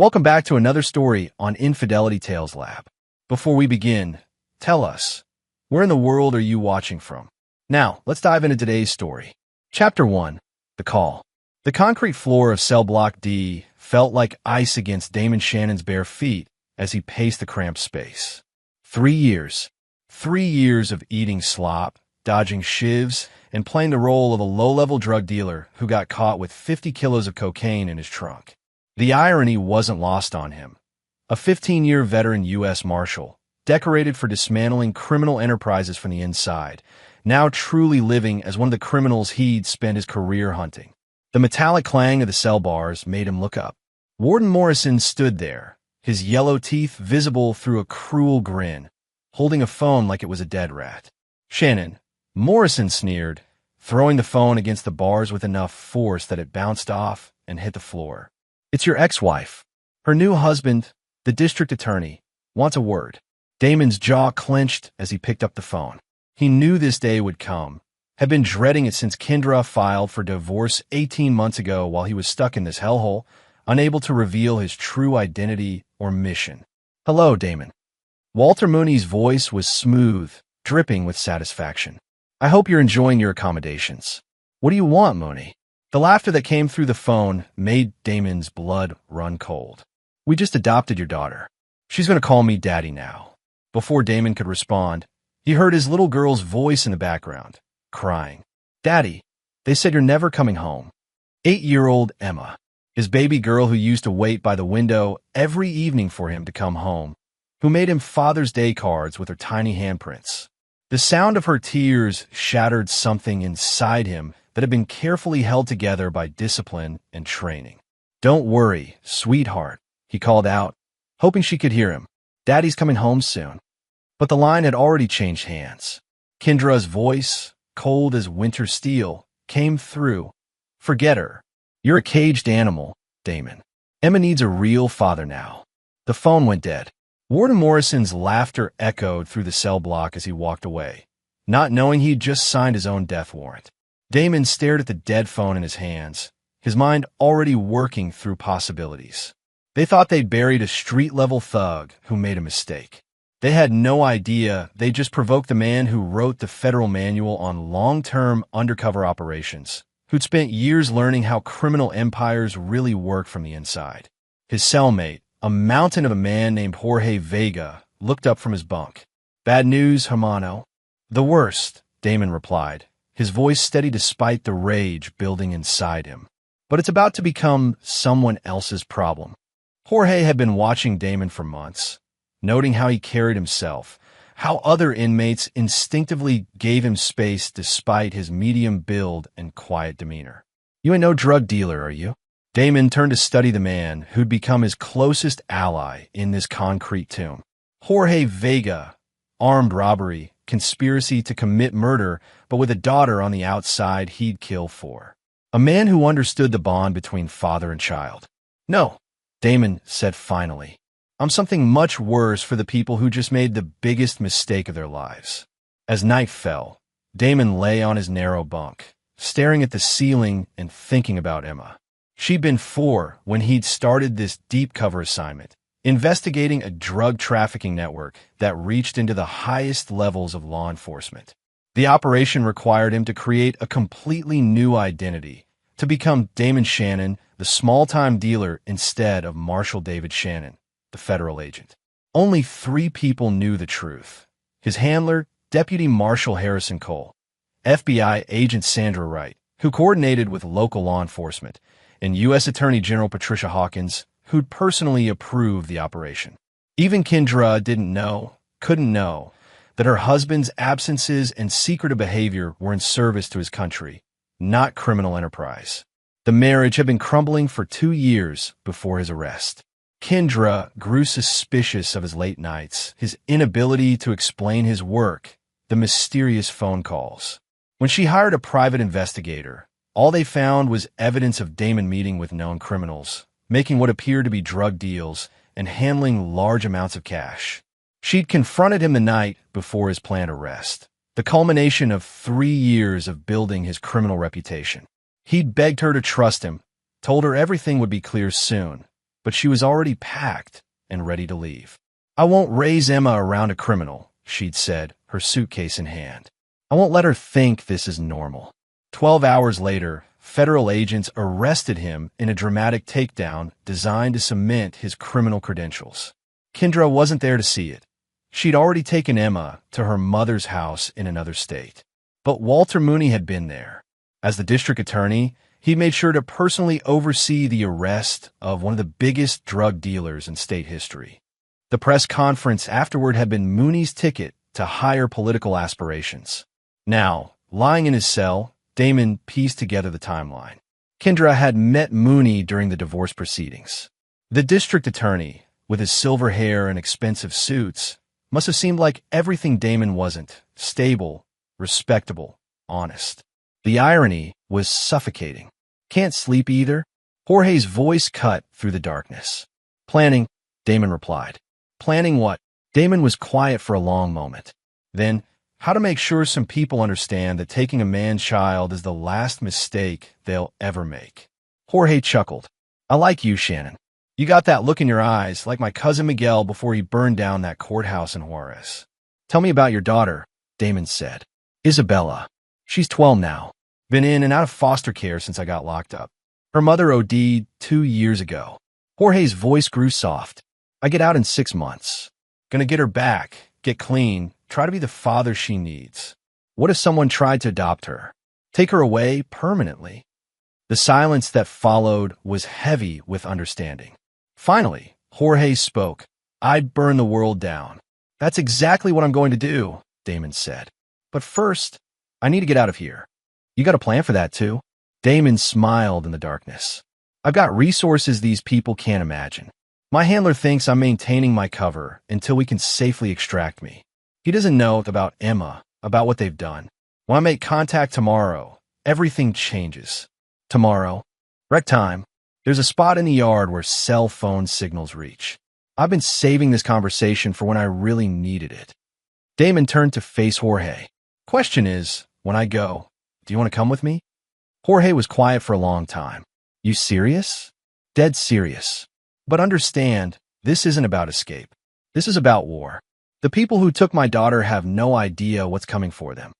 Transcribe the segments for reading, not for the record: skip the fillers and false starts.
Welcome back to another story on Infidelity Tales Lab. Before we begin, tell us, where in the world are you watching from? Now, let's dive into today's story. Chapter 1. The Call. The concrete floor of cell block D felt like ice against Damon Shannon's bare feet as he paced the cramped space. 3 years. 3 years of eating slop, dodging shivs, and playing the role of a low-level drug dealer who got caught with 50 kilos of cocaine in his trunk. The irony wasn't lost on him. A 15-year veteran U S Marshal, decorated for dismantling criminal enterprises from the inside, now truly living as one of the criminals he'd spent his career hunting. The metallic clang of the cell bars made him look up. Warden Morrison stood there, his yellow teeth visible through a cruel grin, holding a phone like it was a dead rat. "Shannon," Morrison sneered, throwing the phone against the bars with enough force that it bounced off and hit the floor. "It's your ex-wife. Her new husband, the district attorney, wants a word." Damon's jaw clenched as he picked up the phone. He knew this day would come, had been dreading it since Kendra filed for divorce 18 months ago while he was stuck in this hellhole, unable to reveal his true identity or mission. "Hello, Damon." Walter Mooney's voice was smooth, dripping with satisfaction. "I hope you're enjoying your accommodations. What do you want, Mooney?" The laughter that came through the phone made Damon's blood run cold. "We just adopted your daughter. She's going to call me Daddy now." Before Damon could respond, he heard his little girl's voice in the background, crying. "Daddy, they said you're never coming home." 8-year-old Emma, his baby girl who used to wait by the window every evening for him to come home, who made him Father's Day cards with her tiny handprints. The sound of her tears shattered something inside him that had been carefully held together by discipline and training. "Don't worry, sweetheart," he called out, hoping she could hear him. "Daddy's coming home soon." But the line had already changed hands. Kendra's voice, cold as winter steel, came through. "Forget her. You're a caged animal, Damon. Emma needs a real father now." The phone went dead. Warden Morrison's laughter echoed through the cell block as he walked away, not knowing he'd just signed his own death warrant. Damon stared at the dead phone in his hands, his mind already working through possibilities. They thought they'd buried a street-level thug who made a mistake. They had no idea they'd just provoked the man who wrote the federal manual on long-term undercover operations, who'd spent years learning how criminal empires really work from the inside. His cellmate, a mountain of a man named Jorge Vega, looked up from his bunk. "Bad news, hermano." "The worst," Damon replied, his voice steady despite the rage building inside him. "But it's about to become someone else's problem." Jorge had been watching Damon for months, noting how he carried himself, how other inmates instinctively gave him space despite his medium build and quiet demeanor. "You ain't no drug dealer, are you?" Damon turned to study the man who'd become his closest ally in this concrete tomb. Jorge Vega, armed robbery, conspiracy to commit murder, but with a daughter on the outside he'd kill for. A man who understood the bond between father and child. "No," Damon said finally. "I'm something much worse for the people who just made the biggest mistake of their lives." As night fell, Damon lay on his narrow bunk, staring at the ceiling and thinking about Emma. She'd been 4 when he'd started this deep cover assignment, investigating a drug trafficking network that reached into the highest levels of law enforcement. The operation required him to create a completely new identity, to become Damon Shannon, the small-time dealer, instead of Marshal David Shannon, the federal agent. Only 3 people knew the truth: his handler, Deputy Marshal Harrison Cole, FBI agent Sandra Wright, who coordinated with local law enforcement, and U.S. Attorney General Patricia Hawkins, who'd personally approved the operation. Even Kendra couldn't know, that her husband's absences and secretive behavior were in service to his country, not criminal enterprise. The marriage had been crumbling for 2 years before his arrest. Kendra grew suspicious of his late nights, his inability to explain his work, the mysterious phone calls. When she hired a private investigator, all they found was evidence of Damon meeting with known criminals, making what appeared to be drug deals, and handling large amounts of cash. She'd confronted him the night before his planned arrest, the culmination of 3 years of building his criminal reputation. He'd begged her to trust him, told her everything would be clear soon, but she was already packed and ready to leave. "I won't raise Emma around a criminal," she'd said, her suitcase in hand. "I won't let her think this is normal." 12 hours later, federal agents arrested him in a dramatic takedown designed to cement his criminal credentials. Kendra wasn't there to see it. She'd already taken Emma to her mother's house in another state. But Walter Mooney had been there. As the district attorney, he made sure to personally oversee the arrest of one of the biggest drug dealers in state history. The press conference afterward had been Mooney's ticket to higher political aspirations. Now, lying in his cell, Damon pieced together the timeline. Kendra had met Mooney during the divorce proceedings. The district attorney, with his silver hair and expensive suits, must have seemed like everything Damon wasn't: stable, respectable, honest. The irony was suffocating. "Can't sleep either?" Jorge's voice cut through the darkness. "Planning," Damon replied. "Planning what?" Damon was quiet for a long moment. Then, "How to make sure some people understand that taking a man's child is the last mistake they'll ever make." Jorge chuckled. "I like you, Shannon. You got that look in your eyes, like my cousin Miguel before he burned down that courthouse in Juarez." "Tell me about your daughter," Damon said. "Isabella. She's 12 now. Been in and out of foster care since I got locked up. Her mother OD'd 2 years ago." Jorge's voice grew soft. "I get out in 6 months. Gonna get her back, get clean, try to be the father she needs. What if someone tried to adopt her? Take her away permanently?" The silence that followed was heavy with understanding. Finally, Jorge spoke. "I'd burn the world down." "That's exactly what I'm going to do," Damon said. "But first, I need to get out of here." "You got a plan for that, too?" Damon smiled in the darkness. "I've got resources these people can't imagine. My handler thinks I'm maintaining my cover until we can safely extract me. He doesn't know about Emma, about what they've done. When I make contact tomorrow, everything changes." "Tomorrow?" "Rec time. There's a spot in the yard where cell phone signals reach. I've been saving this conversation for when I really needed it." Damon turned to face Jorge. "Question is, when I go, do you want to come with me?" Jorge was quiet for a long time. "You serious?" "Dead serious. But understand, this isn't about escape. This is about war. The people who took my daughter have no idea what's coming for them.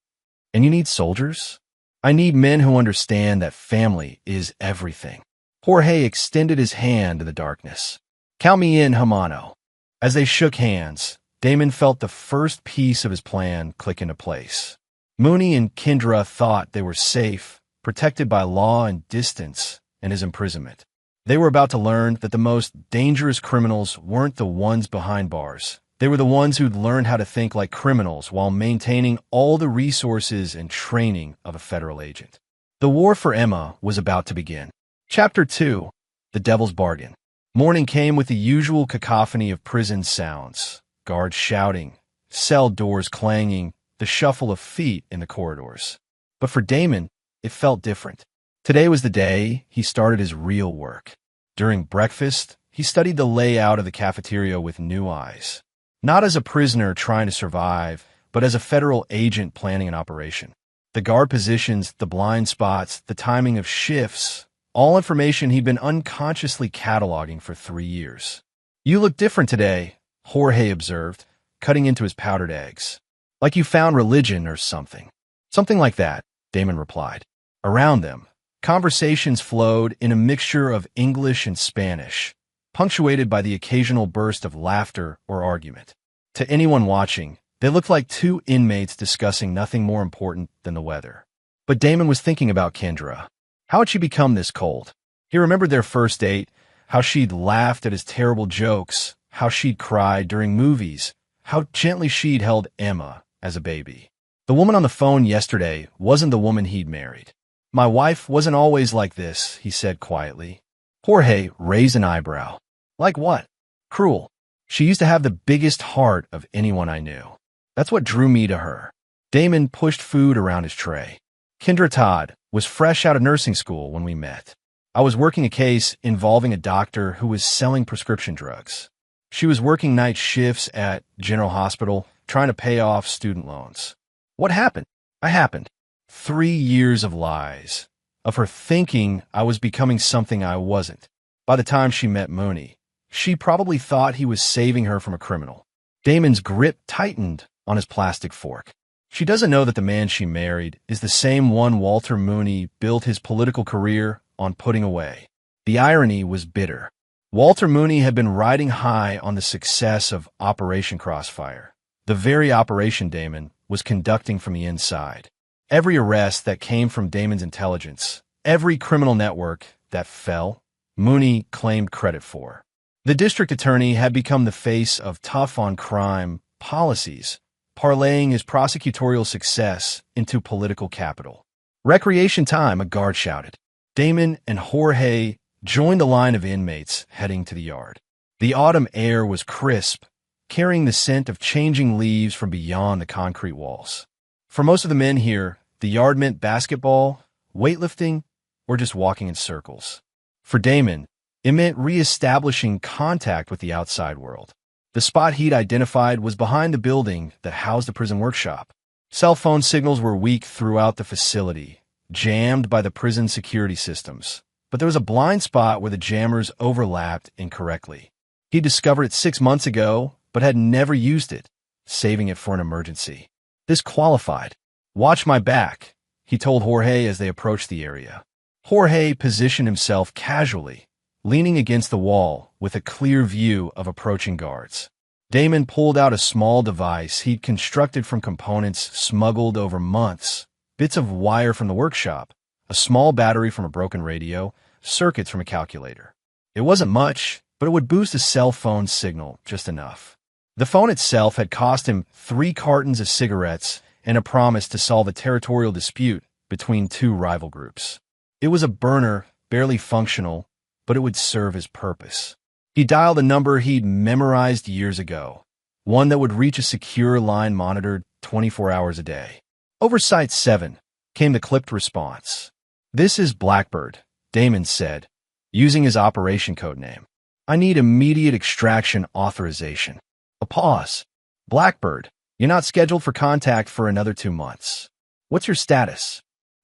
And you need soldiers? I need men who understand that family is everything." Jorge extended his hand in the darkness. "Count me in, Hermano." As they shook hands, Damon felt the first piece of his plan click into place. Mooney and Kendra thought they were safe, protected by law and distance, and his imprisonment. They were about to learn that the most dangerous criminals weren't the ones behind bars. They were the ones who'd learned how to think like criminals while maintaining all the resources and training of a federal agent. The war for Emma was about to begin. Chapter 2: The Devil's Bargain. Morning came with the usual cacophony of prison sounds: guards shouting, cell doors clanging, the shuffle of feet in the corridors. But for Damon, it felt different. Today was the day he started his real work. During breakfast, he studied the layout of the cafeteria with new eyes. Not as a prisoner trying to survive, but as a federal agent planning an operation. The guard positions, the blind spots, the timing of shifts, all information he'd been unconsciously cataloging for 3 years. "You look different today," Jorge observed, cutting into his powdered eggs. "Like you found religion or something." "Something like that," Damon replied. Around them, conversations flowed in a mixture of English and Spanish, punctuated by the occasional burst of laughter or argument. To anyone watching, they looked like two inmates discussing nothing more important than the weather. But Damon was thinking about Kendra. How had she become this cold? He remembered their first date, how she'd laughed at his terrible jokes, how she'd cried during movies, how gently she'd held Emma as a baby. The woman on the phone yesterday wasn't the woman he'd married. "My wife wasn't always like this," he said quietly. Jorge raised an eyebrow. "Like what?" "Cruel. She used to have the biggest heart of anyone I knew. That's what drew me to her." Damon pushed food around his tray. "Kendra Todd was fresh out of nursing school when we met. I was working a case involving a doctor who was selling prescription drugs. She was working night shifts at General Hospital, trying to pay off student loans. What happened? I happened. 3 years of lies, of her thinking I was becoming something I wasn't. By the time she met Mooney, she probably thought he was saving her from a criminal. Damon's grip tightened on his plastic fork. She doesn't know that the man she married is the same one Walter Mooney built his political career on putting away. The irony was bitter. Walter Mooney had been riding high on the success of Operation Crossfire, the very operation Damon was conducting from the inside. Every arrest that came from Damon's intelligence, every criminal network that fell, Mooney claimed credit for. The district attorney had become the face of tough-on-crime policies, parlaying his prosecutorial success into political capital. "Recreation time," a guard shouted. Damon and Jorge joined the line of inmates heading to the yard. The autumn air was crisp, carrying the scent of changing leaves from beyond the concrete walls. For most of the men here, the yard meant basketball, weightlifting, or just walking in circles. For Damon, it meant reestablishing contact with the outside world. The spot he'd identified was behind the building that housed the prison workshop. Cell phone signals were weak throughout the facility, jammed by the prison security systems. But there was a blind spot where the jammers overlapped incorrectly. He discovered it 6 months ago, but had never used it, saving it for an emergency. This qualified. "Watch my back," he told Jorge as they approached the area. Jorge positioned himself casually, leaning against the wall with a clear view of approaching guards. Damon pulled out a small device he'd constructed from components smuggled over months, bits of wire from the workshop, a small battery from a broken radio, circuits from a calculator. It wasn't much, but it would boost a cell phone signal just enough. The phone itself had cost him 3 cartons of cigarettes and a promise to solve a territorial dispute between 2 rival groups. It was a burner, barely functional, but it would serve his purpose. He dialed a number he'd memorized years ago, one that would reach a secure line monitored 24 hours a day. Over Site 7 came the clipped response. "This is Blackbird," Damon said, using his operation code name. "I need immediate extraction authorization." A pause. "Blackbird, you're not scheduled for contact for another 2 months. What's your status?"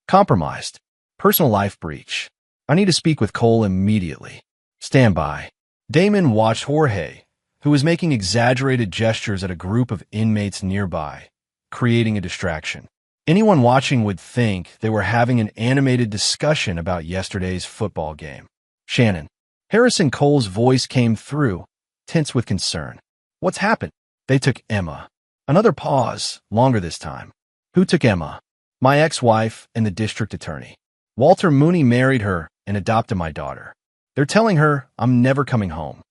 "Compromised. Personal life breach. I need to speak with Cole immediately. Stand by." Damon watched Jorge, who was making exaggerated gestures at a group of inmates nearby, creating a distraction. Anyone watching would think they were having an animated discussion about yesterday's football game. "Shannon." Harrison Cole's voice came through, tense with concern. "What's happened?" "They took Emma." Another pause, longer this time. "Who took Emma?" "My ex-wife and the district attorney. Walter Mooney married her and adopted my daughter. They're telling her I'm never coming home."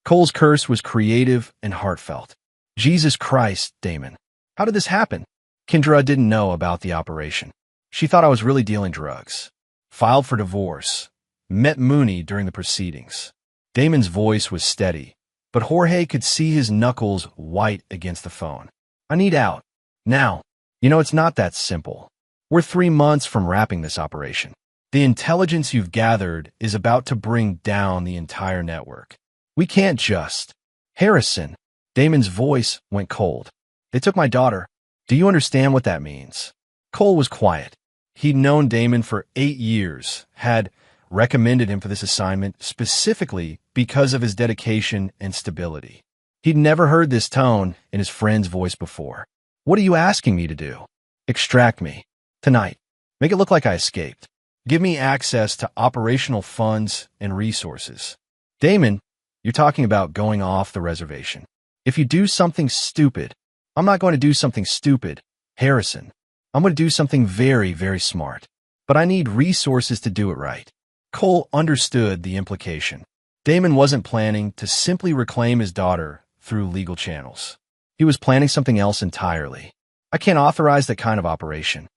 Cole's curse was creative and heartfelt. "Jesus Christ, Damon. How did this happen?" Kendra didn't know about the operation. She thought I was really dealing drugs. Filed for divorce. Met Mooney during the proceedings. Damon's voice was steady, but Jorge could see his knuckles white against the phone. "I need out. Now. It's not that simple. We're 3 months from wrapping this operation. The intelligence you've gathered is about to bring down the entire network. We can't just—" "Harrison." Damon's voice went cold. "They took my daughter. Do you understand what that means?" Cole was quiet. He'd known Damon for 8 years, had recommended him for this assignment specifically because of his dedication and stability. He'd never heard this tone in his friend's voice before. "What are you asking me to do?" "Extract me. Tonight. Make it look like I escaped. Give me access to operational funds and resources." "Damon, you're talking about going off the reservation. If you do something stupid—" "I'm not going to do something stupid, Harrison. I'm going to do something very, very smart. But I need resources to do it right." Cole understood the implication. Damon wasn't planning to simply reclaim his daughter through legal channels. He was planning something else entirely. "I can't authorize that kind of operation."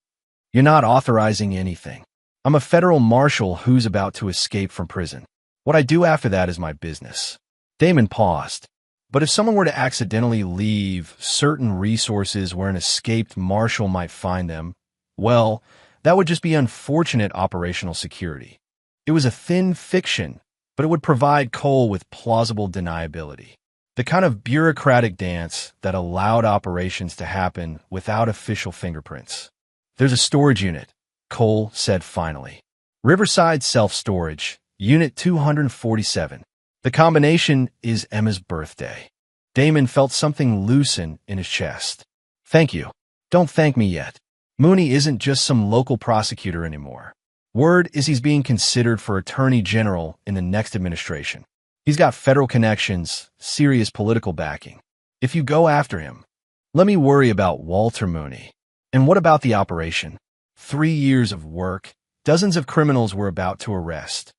"You're not authorizing anything. I'm a federal marshal who's about to escape from prison. What I do after that is my business." Damon paused. But if someone were to accidentally leave certain resources where an escaped marshal might find them, well, that would just be unfortunate operational security. It was a thin fiction, but it would provide Cole with plausible deniability. The kind of bureaucratic dance that allowed operations to happen without official fingerprints. "There's a storage unit," Cole said finally. "Riverside Self-Storage, Unit 247. The combination is Emma's birthday. Damon felt something loosen in his chest. Thank you. Don't thank me yet. Mooney isn't just some local prosecutor anymore. Word is he's being considered for Attorney General in the next administration. He's got federal connections, serious political backing. If you go after him, let me worry about Walter Mooney. And what about the operation? 3 years of work, dozens of criminals were about to arrest.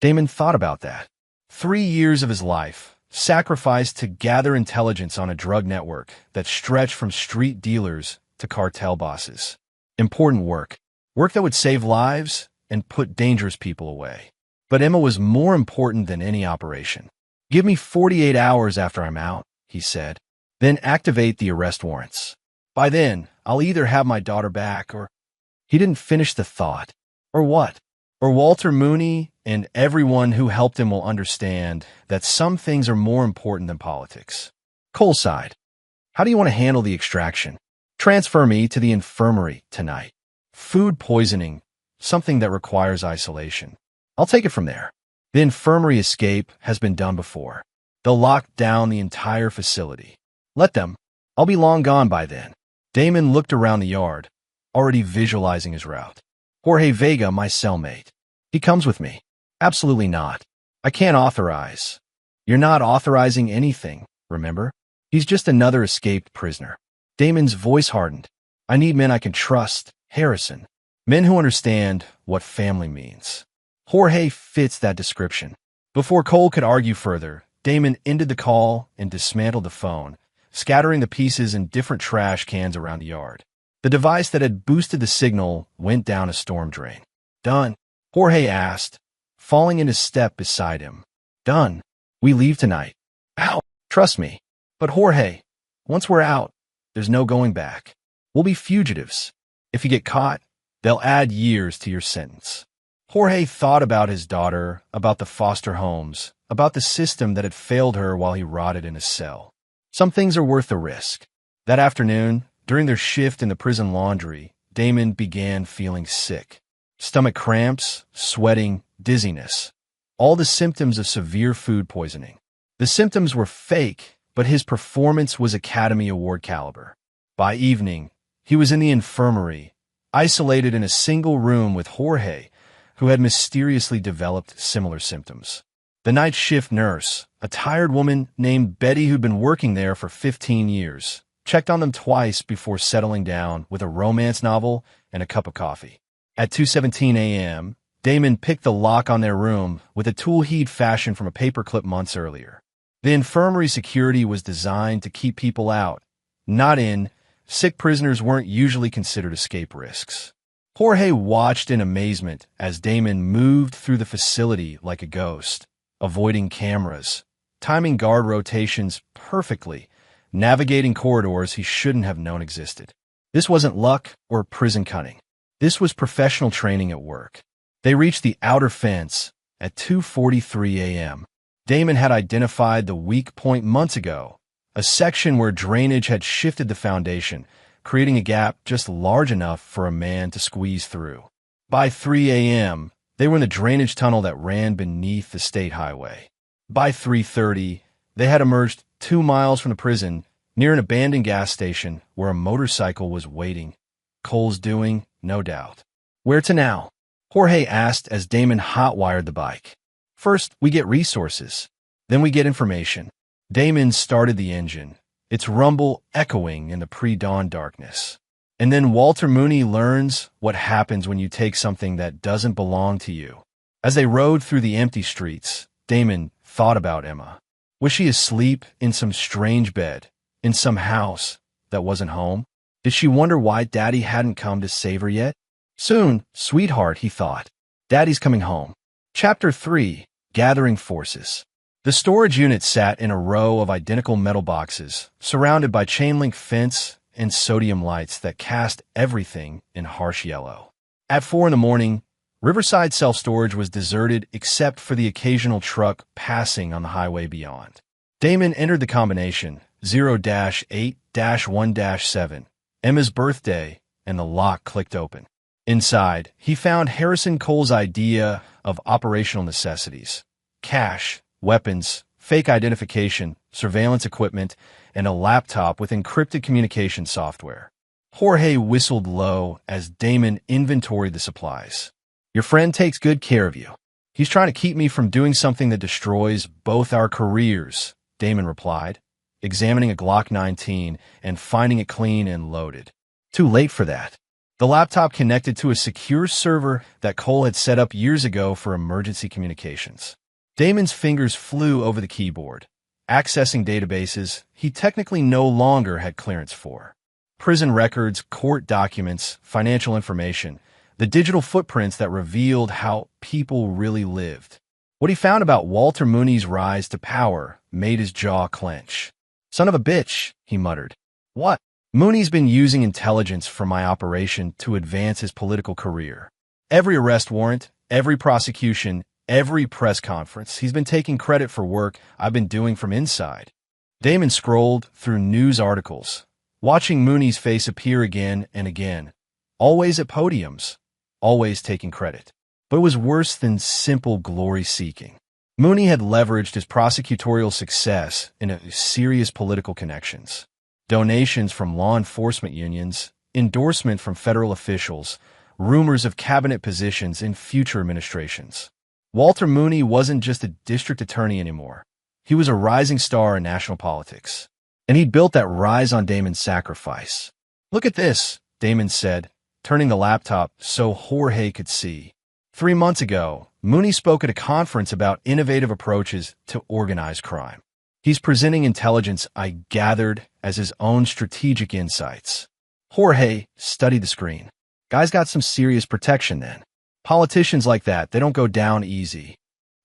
Damon thought about that. 3 years of his life, sacrificed to gather intelligence on a drug network that stretched from street dealers to cartel bosses. Important work. Work that would save lives and put dangerous people away. But Emma was more important than any operation. Give me 48 hours after I'm out, he said. Then activate the arrest warrants. By then, I'll either have my daughter back or... He didn't finish the thought. Or what? Or Walter Mooney and everyone who helped him will understand that some things are more important than politics. Cole sighed. How do you want to handle the extraction? Transfer me to the infirmary tonight. Food poisoning, something that requires isolation. I'll take it from there. The infirmary escape has been done before. They'll lock down the entire facility. Let them. I'll be long gone by then. Damon looked around the yard, already visualizing his route. Jorge Vega, my cellmate. He comes with me. Absolutely not. I can't authorize. You're not authorizing anything, remember? He's just another escaped prisoner. Damon's voice hardened. I need men I can trust, Harrison. Men who understand what family means. Jorge fits that description. Before Cole could argue further, Damon ended the call and dismantled the phone, scattering the pieces in different trash cans around the yard. The device that had boosted the signal went down a storm drain. Done? Jorge asked, falling in his step beside him. Done. We leave tonight. Ow! Trust me. But Jorge, once we're out, there's no going back. We'll be fugitives. If you get caught, they'll add years to your sentence. Jorge thought about his daughter, about the foster homes, about the system that had failed her while he rotted in a cell. Some things are worth the risk. That afternoon, during their shift in the prison laundry, Damon began feeling sick. Stomach cramps, sweating, dizziness. All the symptoms of severe food poisoning. The symptoms were fake, but his performance was Academy Award caliber. By evening, he was in the infirmary, isolated in a single room with Jorge, who had mysteriously developed similar symptoms. The night shift nurse, a tired woman named Betty who'd been working there for 15 years, checked on them twice before settling down with a romance novel and a cup of coffee. At 2:17 a.m., Damon picked the lock on their room with a tool he'd fashioned from a paperclip months earlier. The infirmary security was designed to keep people out, not in. Sick prisoners weren't usually considered escape risks. Jorge watched in amazement as Damon moved through the facility like a ghost, avoiding cameras, timing guard rotations perfectly, navigating corridors he shouldn't have known existed. This wasn't luck or prison cunning. This was professional training at work. They reached the outer fence at 2:43 a.m. Damon had identified the weak point months ago, a section where drainage had shifted the foundation, creating a gap just large enough for a man to squeeze through. By 3 a.m., they were in the drainage tunnel that ran beneath the state highway. By 3:30, they had emerged 2 miles from the prison, near an abandoned gas station where a motorcycle was waiting. Cole's doing, no doubt. Where to now? Jorge asked as Damon hot-wired the bike. First, we get resources. Then we get information. Damon started the engine, its rumble echoing in the pre-dawn darkness. And then Walter Mooney learns what happens when you take something that doesn't belong to you. As they rode through the empty streets, Damon thought about Emma. Was she asleep in some strange bed, in some house that wasn't home? Did she wonder why Daddy hadn't come to save her yet? Soon, sweetheart, he thought. Daddy's coming home. Chapter 3, Gathering Forces. The storage unit sat in a row of identical metal boxes, surrounded by chain-link fence and sodium lights that cast everything in harsh yellow. At 4 in the morning, Riverside Self-Storage was deserted except for the occasional truck passing on the highway beyond. Damon entered the combination 0-8-1-7, Emma's birthday, and the lock clicked open. Inside, he found Harrison Cole's idea of operational necessities: cash, weapons, fake identification, surveillance equipment, and a laptop with encrypted communication software. Jorge whistled low as Damon inventoried the supplies. "Your friend takes good care of you. He's trying to keep me from doing something that destroys both our careers," Damon replied, examining a Glock 19 and finding it clean and loaded. Too late for that. The laptop connected to a secure server that Cole had set up years ago for emergency communications. Damon's fingers flew over the keyboard, accessing databases he technically no longer had clearance for. Prison records, court documents, financial information, the digital footprints that revealed how people really lived. What he found about Walter Mooney's rise to power made his jaw clench. "Son of a bitch," he muttered. "What?" "Mooney's been using intelligence from my operation to advance his political career. Every arrest warrant, every prosecution, every press conference, he's been taking credit for work I've been doing from inside." Damon scrolled through news articles, watching Mooney's face appear again and again, always at podiums, always taking credit. But it was worse than simple glory-seeking. Mooney had leveraged his prosecutorial success into serious political connections. Donations from law enforcement unions, endorsement from federal officials, rumors of cabinet positions in future administrations. Walter Mooney wasn't just a district attorney anymore. He was a rising star in national politics. And he'd built that rise on Damon's sacrifice. "Look at this," Damon said, turning the laptop so Jorge could see. 3 months ago, Mooney spoke at a conference about innovative approaches to organized crime. He's presenting intelligence I gathered as his own strategic insights. Jorge studied the screen. Guy's got some serious protection then. Politicians like that, they don't go down easy.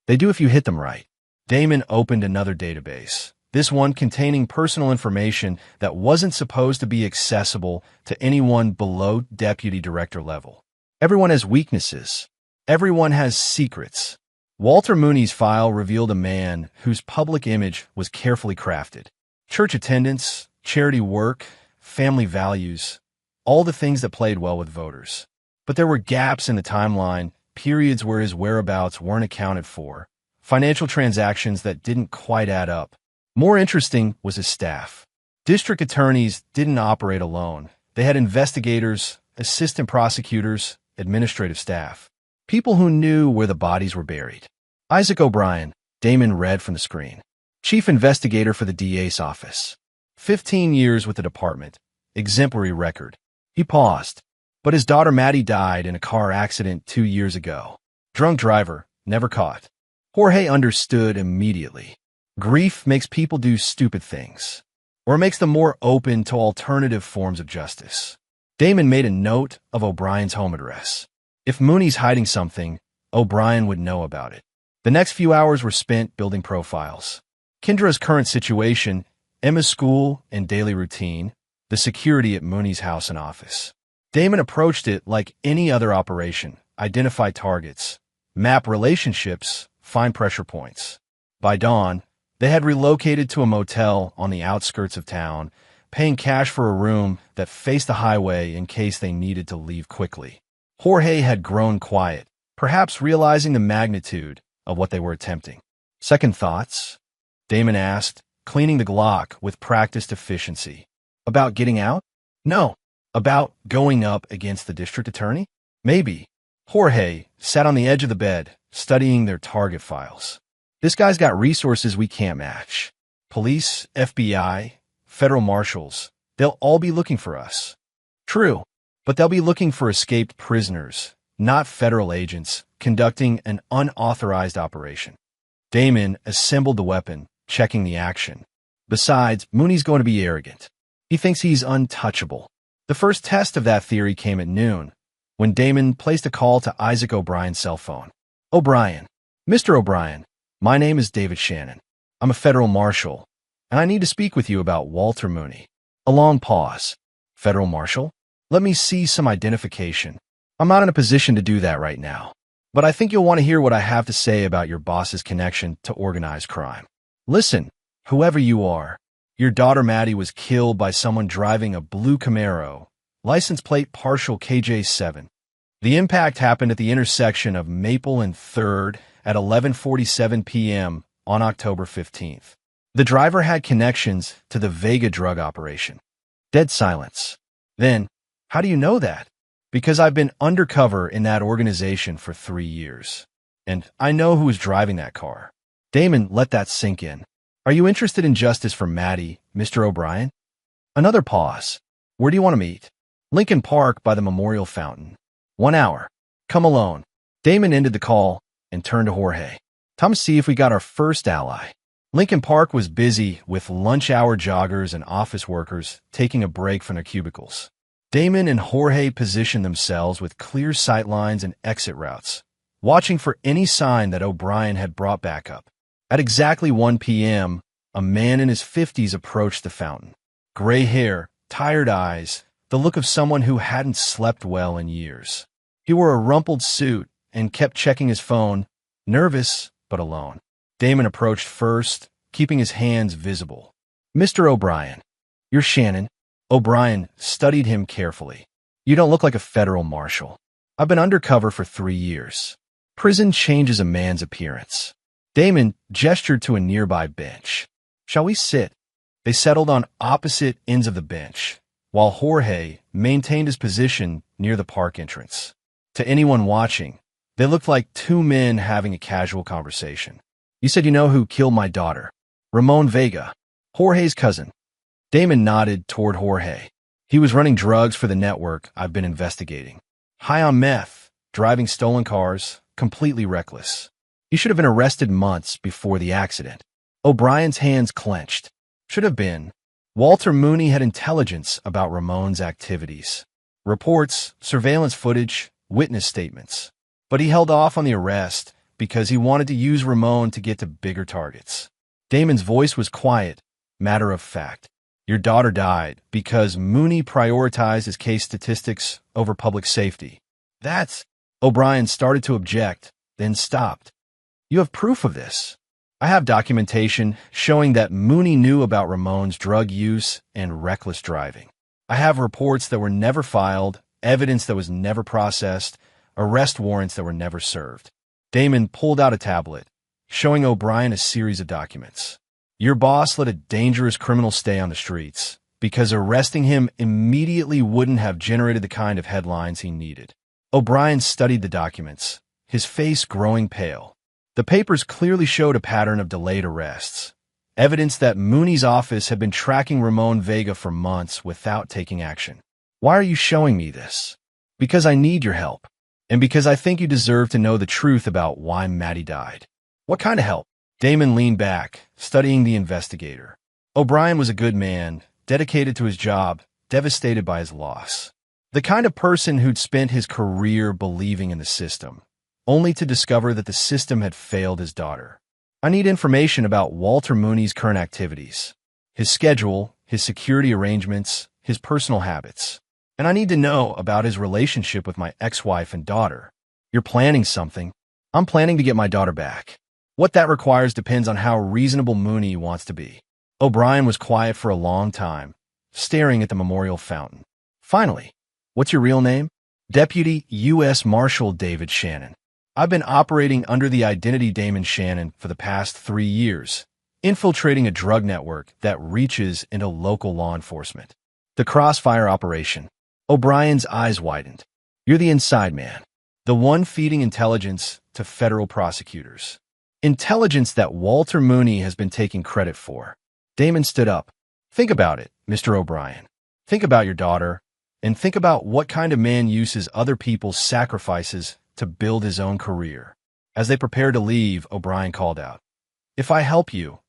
They do if you hit them right. Damon opened another database, this one containing personal information that wasn't supposed to be accessible to anyone below deputy director level. Everyone has weaknesses. Everyone has secrets. Walter Mooney's file revealed a man whose public image was carefully crafted. Church attendance, charity work, family values, all the things that played well with voters. But there were gaps in the timeline, periods where his whereabouts weren't accounted for, financial transactions that didn't quite add up. More interesting was his staff. District attorneys didn't operate alone. They had investigators, assistant prosecutors, administrative staff. People who knew where the bodies were buried. Isaac O'Brien, Damon read from the screen. Chief investigator for the DA's office. 15 years with the department. Exemplary record. He paused. But his daughter Maddie died in a car accident 2 years ago. Drunk driver, never caught. Jorge understood immediately. Grief makes people do stupid things, or makes them more open to alternative forms of justice. Damon made a note of O'Brien's home address. If Mooney's hiding something, O'Brien would know about it. The next few hours were spent building profiles. Kendra's current situation, Emma's school and daily routine, the security at Mooney's house and office. Damon approached it like any other operation: identify targets, map relationships, find pressure points. By dawn, they had relocated to a motel on the outskirts of town, paying cash for a room that faced the highway in case they needed to leave quickly. Jorge had grown quiet, perhaps realizing the magnitude of what they were attempting. "Second thoughts?" Damon asked, cleaning the Glock with practiced efficiency. "About getting out?" "No." "About going up against the district attorney?" "Maybe." Jorge sat on the edge of the bed, studying their target files. "This guy's got resources we can't match. Police, FBI, federal marshals, they'll all be looking for us." "True. But they'll be looking for escaped prisoners, not federal agents conducting an unauthorized operation." Damon assembled the weapon, checking the action. Besides, Mooney's going to be arrogant. He thinks he's untouchable. The first test of that theory came at noon, when Damon placed a call to Isaac O'Brien's cell phone. "O'Brien. Mr. O'Brien, my name is David Shannon. I'm a federal marshal, and I need to speak with you about Walter Mooney." A long pause. "Federal marshal? Let me see some identification. I'm not in a position to do that right now, but I think you'll want to hear what I have to say about your boss's connection to organized crime. Listen, whoever you are, your daughter Maddie was killed by someone driving a blue Camaro, license plate partial KJ7. The impact happened at the intersection of Maple and 3rd at 11:47 p.m. on October 15th. The driver had connections to the Vega drug operation. Dead silence. Then, how do you know that? Because I've been undercover in that organization for 3 years. And I know who was driving that car. Damon, let that sink in. Are you interested in justice for Maddie, Mr. O'Brien? Another pause. Where do you want to meet? Lincoln Park by the Memorial Fountain. 1 hour. Come alone. Damon ended the call and turned to Jorge. Time to see if we got our first ally. Lincoln Park was busy with lunch hour joggers and office workers taking a break from their cubicles. Damon and Jorge positioned themselves with clear sight lines and exit routes, watching for any sign that O'Brien had brought back up. At exactly 1 p.m., a man in his 50s approached the fountain. Gray hair, tired eyes, the look of someone who hadn't slept well in years. He wore a rumpled suit and kept checking his phone, nervous but alone. Damon approached first, keeping his hands visible. Mr. O'Brien, you're Shannon. O'Brien studied him carefully. You don't look like a federal marshal. I've been undercover for 3 years. Prison changes a man's appearance. Damon gestured to a nearby bench. Shall we sit? They settled on opposite ends of the bench, while Jorge maintained his position near the park entrance. To anyone watching, they looked like two men having a casual conversation. You said you know who killed my daughter. Ramon Vega, Jorge's cousin. Damon nodded toward Jorge. He was running drugs for the network I've been investigating. High on meth, driving stolen cars, completely reckless. He should have been arrested months before the accident. O'Brien's hands clenched. Should have been. Walter Mooney had intelligence about Ramon's activities. Reports, surveillance footage, witness statements. But he held off on the arrest because he wanted to use Ramon to get to bigger targets. Damon's voice was quiet, matter of fact. Your daughter died because Mooney prioritized his case statistics over public safety. That's... O'Brien started to object, then stopped. You have proof of this. I have documentation showing that Mooney knew about Ramon's drug use and reckless driving. I have reports that were never filed, evidence that was never processed, arrest warrants that were never served. Damon pulled out a tablet, showing O'Brien a series of documents. Your boss let a dangerous criminal stay on the streets because arresting him immediately wouldn't have generated the kind of headlines he needed. O'Brien studied the documents, his face growing pale. The papers clearly showed a pattern of delayed arrests, evidence that Mooney's office had been tracking Ramon Vega for months without taking action. Why are you showing me this? Because I need your help, and because I think you deserve to know the truth about why Maddie died. What kind of help? Damon leaned back, studying the investigator. O'Brien was a good man, dedicated to his job, devastated by his loss. The kind of person who'd spent his career believing in the system, only to discover that the system had failed his daughter. I need information about Walter Mooney's current activities, his schedule, his security arrangements, his personal habits. And I need to know about his relationship with my ex-wife and daughter. You're planning something. I'm planning to get my daughter back. What that requires depends on how reasonable Mooney wants to be. O'Brien was quiet for a long time, staring at the memorial fountain. Finally, what's your real name? Deputy U S Marshal David Shannon. I've been operating under the identity Damon Shannon for the past 3 years, infiltrating a drug network that reaches into local law enforcement. The Crossfire operation. O'Brien's eyes widened. You're the inside man, the one feeding intelligence to federal prosecutors. Intelligence that Walter Mooney has been taking credit for. Damon stood up. Think about it, Mr. O'Brien. Think about your daughter, and think about what kind of man uses other people's sacrifices to build his own career. As they prepared to leave, O'Brien called out, If I help you,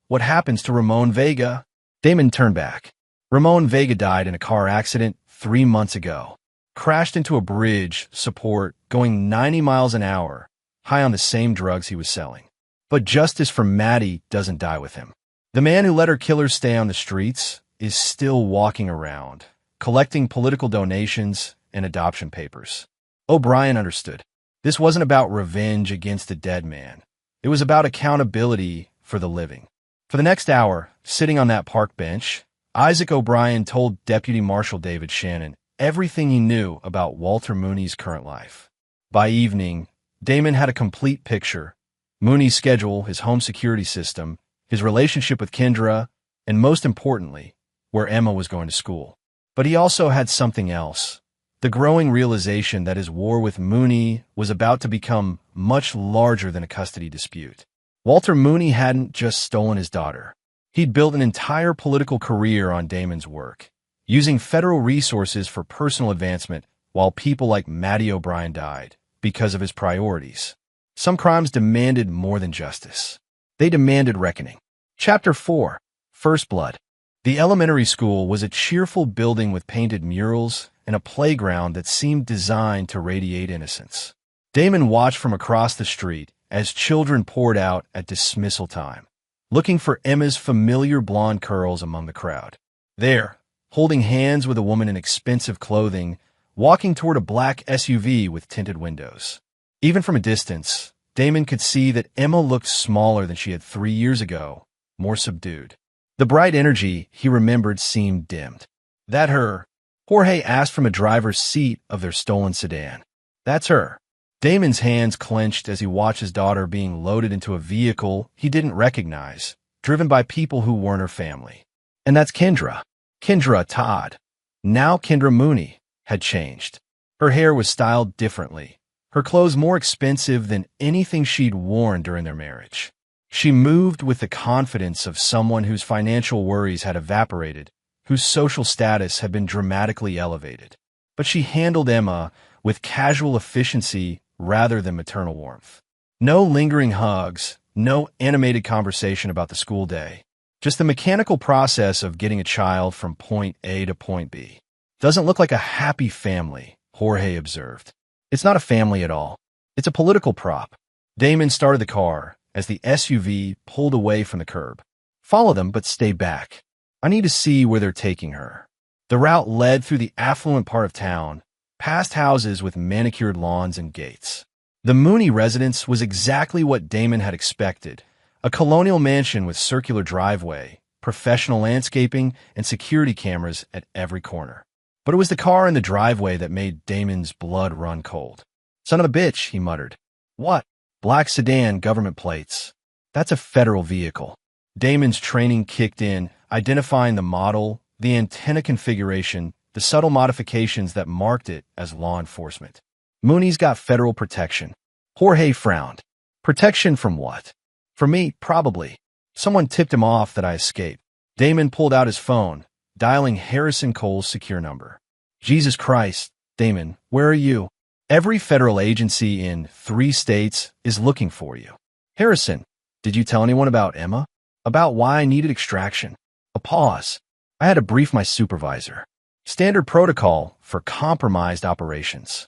what happens to Ramon Vega? Damon turned back. Ramon Vega died in a car accident 3 months ago. Crashed into a bridge support going 90 miles an hour, high on the same drugs he was selling. But justice for Maddie doesn't die with him. The man who let her killers stay on the streets is still walking around, collecting political donations and adoption papers. O'Brien understood. This wasn't about revenge against a dead man. It was about accountability for the living. For the next hour, sitting on that park bench, Isaac O'Brien told Deputy Marshal David Shannon everything he knew about Walter Mooney's current life. By evening, Damon had a complete picture: Mooney's schedule, his home security system, his relationship with Kendra, and most importantly, where Emma was going to school. But he also had something else: the growing realization that his war with Mooney was about to become much larger than a custody dispute. Walter Mooney hadn't just stolen his daughter. He'd built an entire political career on Damon's work, using federal resources for personal advancement while people like Matty O'Brien died because of his priorities. Some crimes demanded more than justice. They demanded reckoning. Chapter 4: First Blood. The elementary school was a cheerful building with painted murals and a playground that seemed designed to radiate innocence. Damon watched from across the street as children poured out at dismissal time, looking for Emma's familiar blonde curls among the crowd. There, holding hands with a woman in expensive clothing, walking toward a black SUV with tinted windows. Even from a distance, Damon could see that Emma looked smaller than she had 3 years ago, more subdued. The bright energy he remembered seemed dimmed. "That her?" Jorge asked from a driver's seat of their stolen sedan. "That's her." Damon's hands clenched as he watched his daughter being loaded into a vehicle he didn't recognize, driven by people who weren't her family. And that's Kendra. Kendra Todd. Now Kendra Mooney had changed. Her hair was styled differently, her clothes more expensive than anything she'd worn during their marriage. She moved with the confidence of someone whose financial worries had evaporated, whose social status had been dramatically elevated. But she handled Emma with casual efficiency rather than maternal warmth. No lingering hugs, no animated conversation about the school day. Just the mechanical process of getting a child from point A to point B. "Doesn't look like a happy family," Jorge observed. "It's not a family at all. It's a political prop." Damon started the car as the SUV pulled away from the curb. "Follow them, but stay back. I need to see where they're taking her." The route led through the affluent part of town, past houses with manicured lawns and gates. The Mooney residence was exactly what Damon had expected: a colonial mansion with circular driveway, professional landscaping, and security cameras at every corner. But it was the car in the driveway that made Damon's blood run cold. "Son of a bitch," he muttered. "What?" "Black sedan, government plates. That's a federal vehicle." Damon's training kicked in, identifying the model, the antenna configuration, the subtle modifications that marked it as law enforcement. "Mooney's got federal protection." Jorge frowned. "Protection from what?" "For me, probably. Someone tipped him off that I escaped." Damon pulled out his phone, dialing Harrison Cole's secure number. "Jesus Christ, Damon, where are you? Every federal agency in 3 states is looking for you." "Harrison, did you tell anyone about Emma? About why I needed extraction?" A pause. "I had to brief my supervisor. Standard protocol for compromised operations."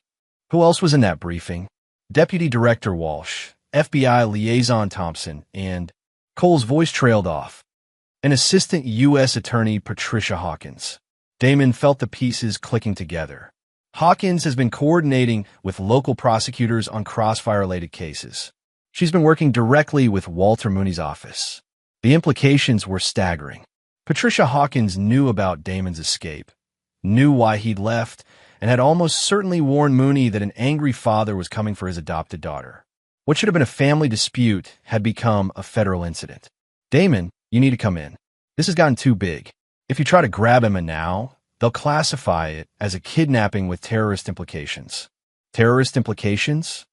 "Who else was in that briefing?" "Deputy Director Walsh, FBI Liaison Thompson, and—" Cole's voice trailed off. "An Assistant U.S. Attorney Patricia Hawkins." Damon felt the pieces clicking together. Hawkins has been coordinating with local prosecutors on crossfire-related cases. She's been working directly with Walter Mooney's office. The implications were staggering. Patricia Hawkins knew about Damon's escape, knew why he'd left, and had almost certainly warned Mooney that an angry father was coming for his adopted daughter. What should have been a family dispute had become a federal incident. "Damon, you need to come in. This has gotten too big. If you try to grab Emma now, they'll classify it as a kidnapping with terrorist implications." "Terrorist implications?"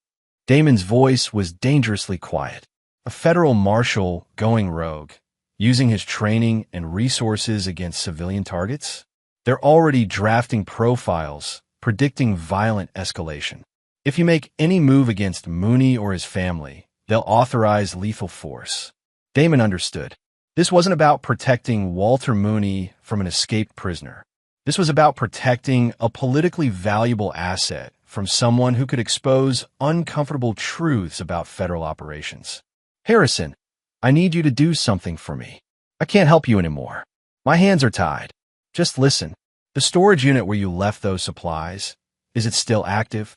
Damon's voice was dangerously quiet. A federal marshal going rogue, using his training and resources against civilian targets? They're already drafting profiles, predicting violent escalation. If you make any move against Mooney or his family, they'll authorize lethal force. Damon understood. This wasn't about protecting Walter Mooney from an escaped prisoner. This was about protecting a politically valuable asset from someone who could expose uncomfortable truths about federal operations. "Harrison, I need you to do something for me. I can't help you anymore. My hands are tied. Just listen. The storage unit where you left those supplies, is it still active?"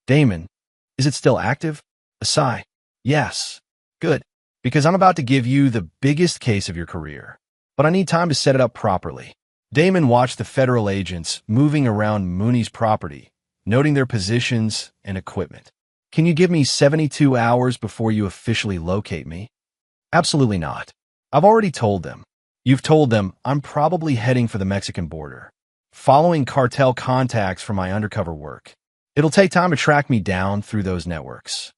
"Damon, is it still active?" A sigh. "Yes." "Good. Because I'm about to give you the biggest case of your career. But I need time to set it up properly." Damon watched the federal agents moving around Mooney's property, noting their positions and equipment. Can you give me 72 hours before you officially locate me? Absolutely not. I've already told them. You've told them I'm probably heading for the Mexican border, following cartel contacts for my undercover work. It'll take time to track me down through those networks.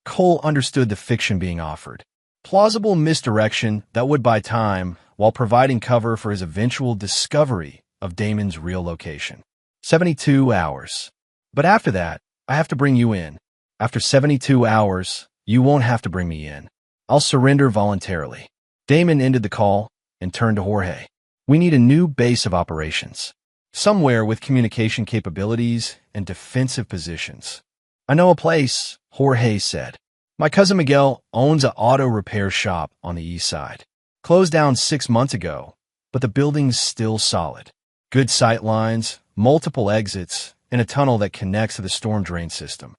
Cole understood the fiction being offered. Plausible misdirection that would buy time while providing cover for his eventual discovery of Damon's real location. 72 hours. But after that, I have to bring you in. After 72 hours, you won't have to bring me in. I'll surrender voluntarily. Damon ended the call and turned to Jorge. We need a new base of operations. Somewhere with communication capabilities and defensive positions. I know a place, Jorge said. My cousin Miguel owns an auto repair shop on the east side. Closed down 6 months ago, but the building's still solid. Good sight lines, multiple exits, and a tunnel that connects to the storm drain system.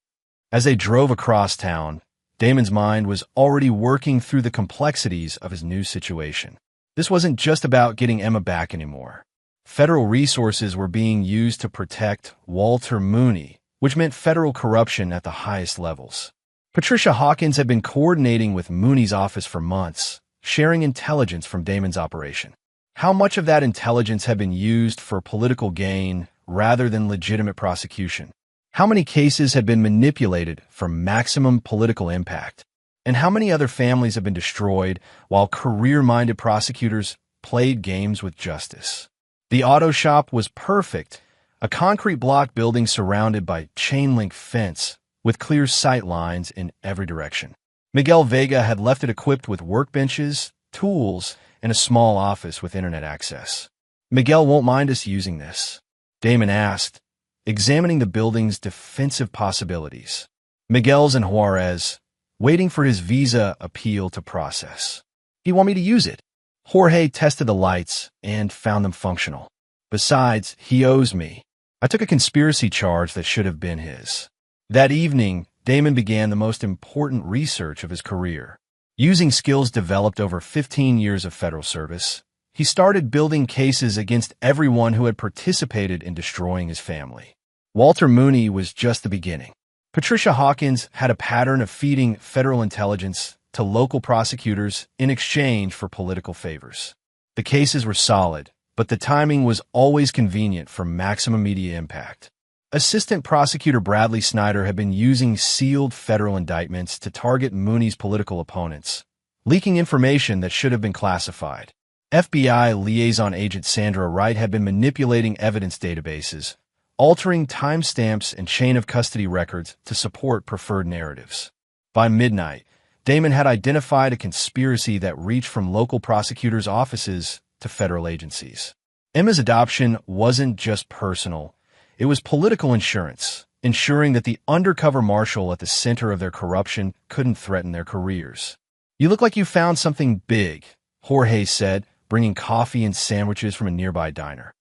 As they drove across town, Damon's mind was already working through the complexities of his new situation. This wasn't just about getting Emma back anymore. Federal resources were being used to protect Walter Mooney, which meant federal corruption at the highest levels. Patricia Hawkins had been coordinating with Mooney's office for months, sharing intelligence from Damon's operation. How much of that intelligence had been used for political gain rather than legitimate prosecution? How many cases had been manipulated for maximum political impact? And how many other families have been destroyed while career-minded prosecutors played games with justice? The auto shop was perfect, a concrete block building surrounded by chain-link fence with clear sight lines in every direction. Miguel Vega had left it equipped with workbenches, tools, and a small office with internet access. Miguel won't mind us using this, Damon asked, examining the building's defensive possibilities. Miguel's in Juarez, waiting for his visa appeal to process. Do you want me to use it? Jorge tested the lights and found them functional. Besides, he owes me. I took a conspiracy charge that should have been his. That evening, Damon began the most important research of his career. Using skills developed over 15 years of federal service, he started building cases against everyone who had participated in destroying his family. Walter Mooney was just the beginning. Patricia Hawkins had a pattern of feeding federal intelligence to local prosecutors in exchange for political favors. The cases were solid, but the timing was always convenient for maximum media impact. Assistant Prosecutor Bradley Snyder had been using sealed federal indictments to target Mooney's political opponents, leaking information that should have been classified. FBI liaison agent Sandra Wright had been manipulating evidence databases, altering timestamps and chain of custody records to support preferred narratives. By midnight, Damon had identified a conspiracy that reached from local prosecutors' offices to federal agencies. Emma's adoption wasn't just personal. It was political insurance, ensuring that the undercover marshal at the center of their corruption couldn't threaten their careers. You look like you found something big, Jorge said, bringing coffee and sandwiches from a nearby diner.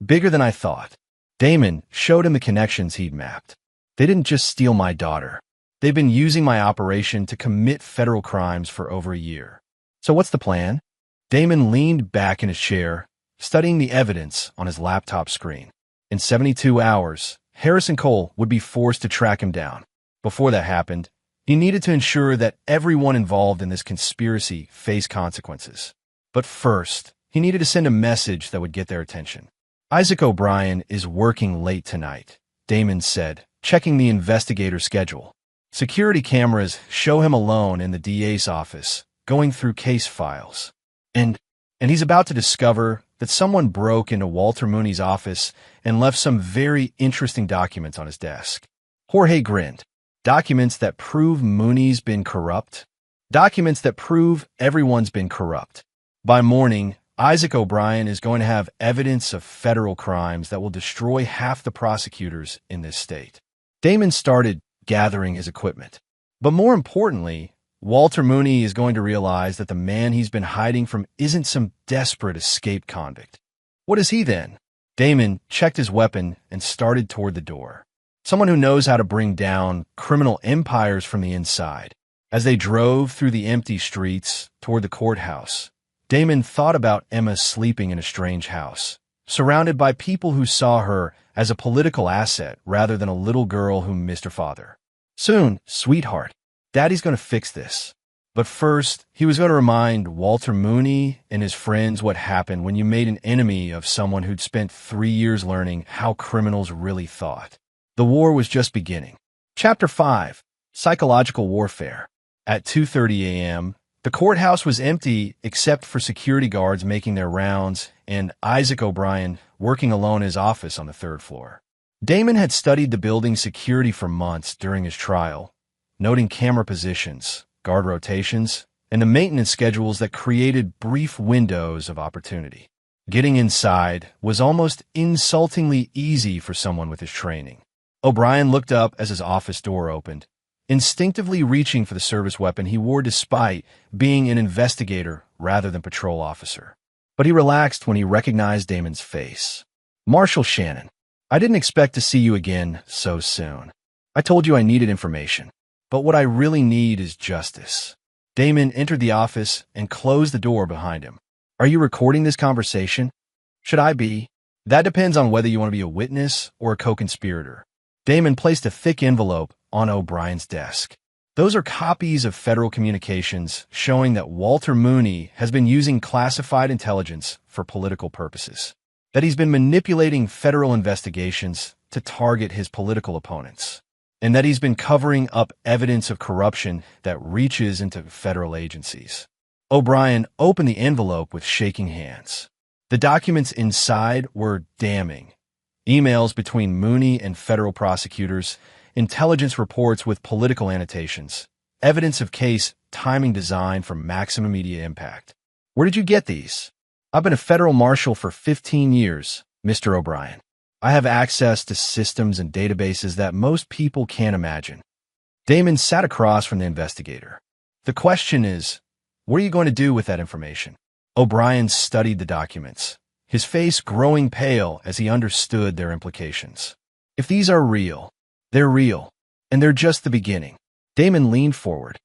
Bigger than I thought. Damon showed him the connections he'd mapped. They didn't just steal my daughter. They've been using my operation to commit federal crimes for over a year. So what's the plan? Damon leaned back in his chair, studying the evidence on his laptop screen. In 72 hours, Harrison Cole would be forced to track him down. Before that happened, he needed to ensure that everyone involved in this conspiracy faced consequences. But first, he needed to send a message that would get their attention. Isaac O'Brien is working late tonight, Damon said, checking the investigator's schedule. Security cameras show him alone in the DA's office, going through case files. And he's about to discover that someone broke into Walter Mooney's office and left some very interesting documents on his desk. Jorge grinned. Documents that prove Mooney's been corrupt? Documents that prove everyone's been corrupt. By morning, Isaac O'Brien is going to have evidence of federal crimes that will destroy half the prosecutors in this state. Damon started gathering his equipment. But more importantly, Walter Mooney is going to realize that the man he's been hiding from isn't some desperate escape convict. What is he then? Damon checked his weapon and started toward the door. Someone who knows how to bring down criminal empires from the inside. As they drove through the empty streets toward the courthouse, Damon thought about Emma sleeping in a strange house, surrounded by people who saw her as a political asset rather than a little girl who missed her father. Soon, sweetheart, Daddy's going to fix this. But first, he was going to remind Walter Mooney and his friends what happened when you made an enemy of someone who'd spent 3 years learning how criminals really thought. The war was just beginning. Chapter 5, Psychological Warfare. At 2:30 a.m., the courthouse was empty except for security guards making their rounds and Isaac O'Brien working alone in his office on the 3rd floor. Damon had studied the building's security for months during his trial, noting camera positions, guard rotations, and the maintenance schedules that created brief windows of opportunity. Getting inside was almost insultingly easy for someone with his training. O'Brien looked up as his office door opened, instinctively reaching for the service weapon he wore despite being an investigator rather than patrol officer. But he relaxed when he recognized Damon's face. "Marshal Shannon, I didn't expect to see you again so soon. I told you I needed information, but what I really need is justice." Damon entered the office and closed the door behind him. "Are you recording this conversation?" "Should I be?" "That depends on whether you want to be a witness or a co-conspirator." Damon placed a thick envelope on O'Brien's desk. Those are copies of federal communications showing that Walter Mooney has been using classified intelligence for political purposes, that he's been manipulating federal investigations to target his political opponents, and that he's been covering up evidence of corruption that reaches into federal agencies. O'Brien opened the envelope with shaking hands. The documents inside were damning. Emails between Mooney and federal prosecutors, intelligence reports with political annotations, evidence of case timing designed for maximum media impact. "Where did you get these?" "I've been a federal marshal for 15 years, Mr. O'Brien. I have access to systems and databases that most people can't imagine." Damon sat across from the investigator. "The question is, what are you going to do with that information?" O'Brien studied the documents, his face growing pale as he understood their implications. "If these are real, they're real, and they're just the beginning." Damon leaned forward.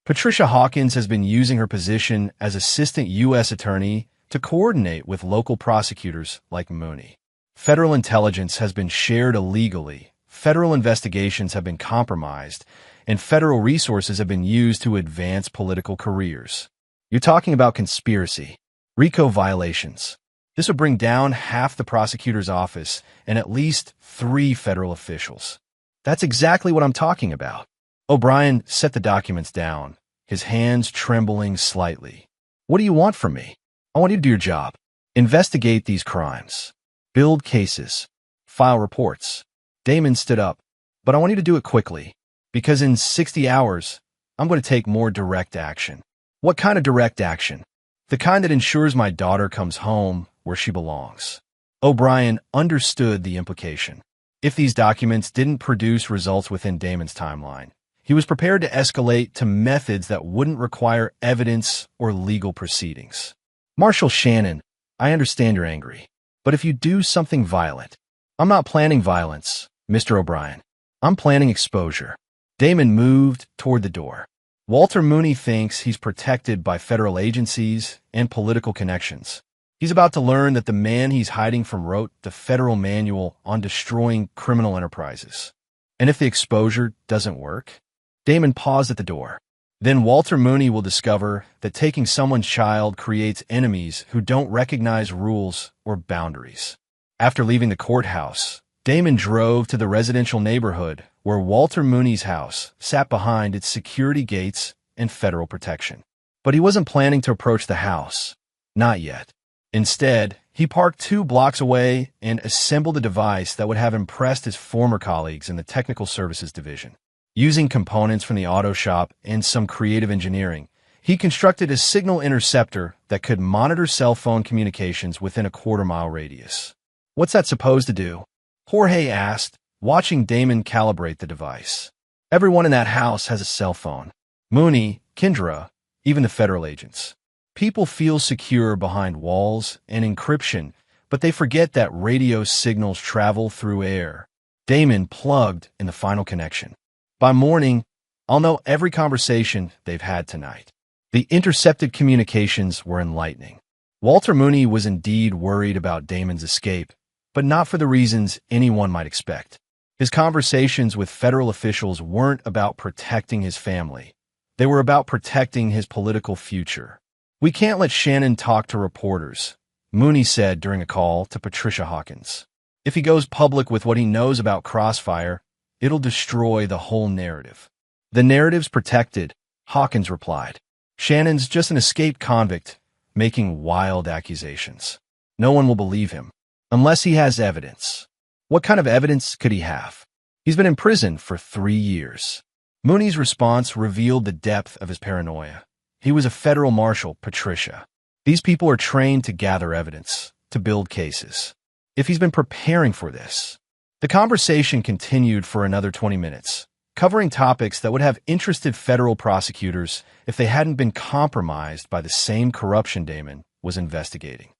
"Patricia Hawkins has been using her position as assistant U.S. attorney to coordinate with local prosecutors like Mooney. Federal intelligence has been shared illegally, federal investigations have been compromised, and federal resources have been used to advance political careers. You're talking about conspiracy, RICO violations. This would bring down half the prosecutor's office and at least 3 federal officials." "That's exactly what I'm talking about." O'Brien set the documents down, his hands trembling slightly. "What do you want from me?" "I want you to do your job. Investigate these crimes. Build cases. File reports." Damon stood up. "But I want you to do it quickly, because in 60 hours, I'm going to take more direct action." "What kind of direct action?" "The kind that ensures my daughter comes home where she belongs." O'Brien understood the implication. If these documents didn't produce results within Damon's timeline, he was prepared to escalate to methods that wouldn't require evidence or legal proceedings. "Marshal Shannon, I understand you're angry, but if you do something violent..." "I'm not planning violence, Mr. O'Brien. I'm planning exposure." Damon moved toward the door. Walter Mooney thinks he's protected by federal agencies and political connections. He's about to learn that the man he's hiding from wrote the federal manual on destroying criminal enterprises. And if the exposure doesn't work? Damon paused at the door. Then Walter Mooney will discover that taking someone's child creates enemies who don't recognize rules or boundaries. After leaving the courthouse, Damon drove to the residential neighborhood where Walter Mooney's house sat behind its security gates and federal protection. But he wasn't planning to approach the house. Not yet. Instead, he parked 2 blocks away and assembled a device that would have impressed his former colleagues in the Technical Services Division. Using components from the auto shop and some creative engineering, he constructed a signal interceptor that could monitor cell phone communications within a quarter-mile radius. "What's that supposed to do?" Jorge asked, watching Damon calibrate the device. "Everyone in that house has a cell phone. Mooney, Kendra, even the federal agents. People feel secure behind walls and encryption, but they forget that radio signals travel through air." Damon plugged in the final connection. "By morning, I'll know every conversation they've had tonight." The intercepted communications were enlightening. Walter Mooney was indeed worried about Damon's escape, but not for the reasons anyone might expect. His conversations with federal officials weren't about protecting his family. They were about protecting his political future. "We can't let Shannon talk to reporters," Mooney said during a call to Patricia Hawkins. "If he goes public with what he knows about Crossfire, it'll destroy the whole narrative." "The narrative's protected," Hawkins replied. "Shannon's just an escaped convict making wild accusations. No one will believe him unless he has evidence." "What kind of evidence could he have? He's been in prison for 3 years." Mooney's response revealed the depth of his paranoia. He was a federal marshal, Patricia. These people are trained to gather evidence, to build cases. If he's been preparing for this. The conversation continued for another 20 minutes, covering topics that would have interested federal prosecutors if they hadn't been compromised by the same corruption Damon was investigating.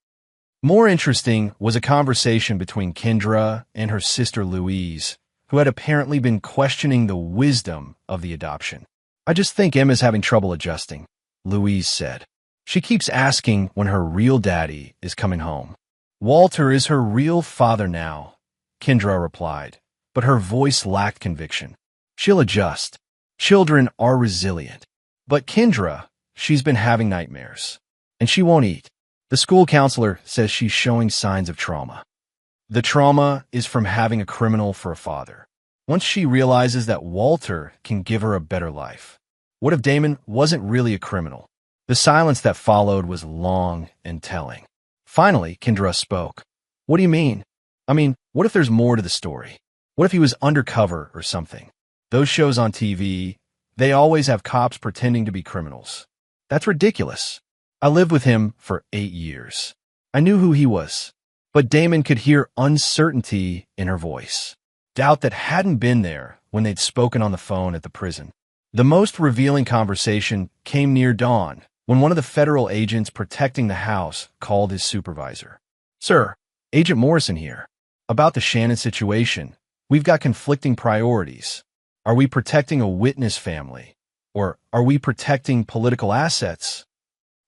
More interesting was a conversation between Kendra and her sister Louise, who had apparently been questioning the wisdom of the adoption. "I just think Emma's having trouble adjusting," Louise said. "She keeps asking when her real daddy is coming home." "Walter is her real father now," Kendra replied, but her voice lacked conviction. "She'll adjust. Children are resilient." "But Kendra, she's been having nightmares. And she won't eat. The school counselor says she's showing signs of trauma." The trauma is from having a criminal for a father. Once she realizes that Walter can give her a better life. What if Damon wasn't really a criminal? The silence that followed was long and telling. Finally, Kendra spoke. "What do you mean? What if there's more to the story? What if he was undercover or something? Those shows on TV, they always have cops pretending to be criminals. That's ridiculous. I lived with him for 8 years. I knew who he was." But Damon could hear uncertainty in her voice, doubt that hadn't been there when they'd spoken on the phone at the prison. The most revealing conversation came near dawn, when one of the federal agents protecting the house called his supervisor. "Sir, Agent Morrison here. About the Shannon situation, we've got conflicting priorities. Are we protecting a witness family? Or are we protecting political assets?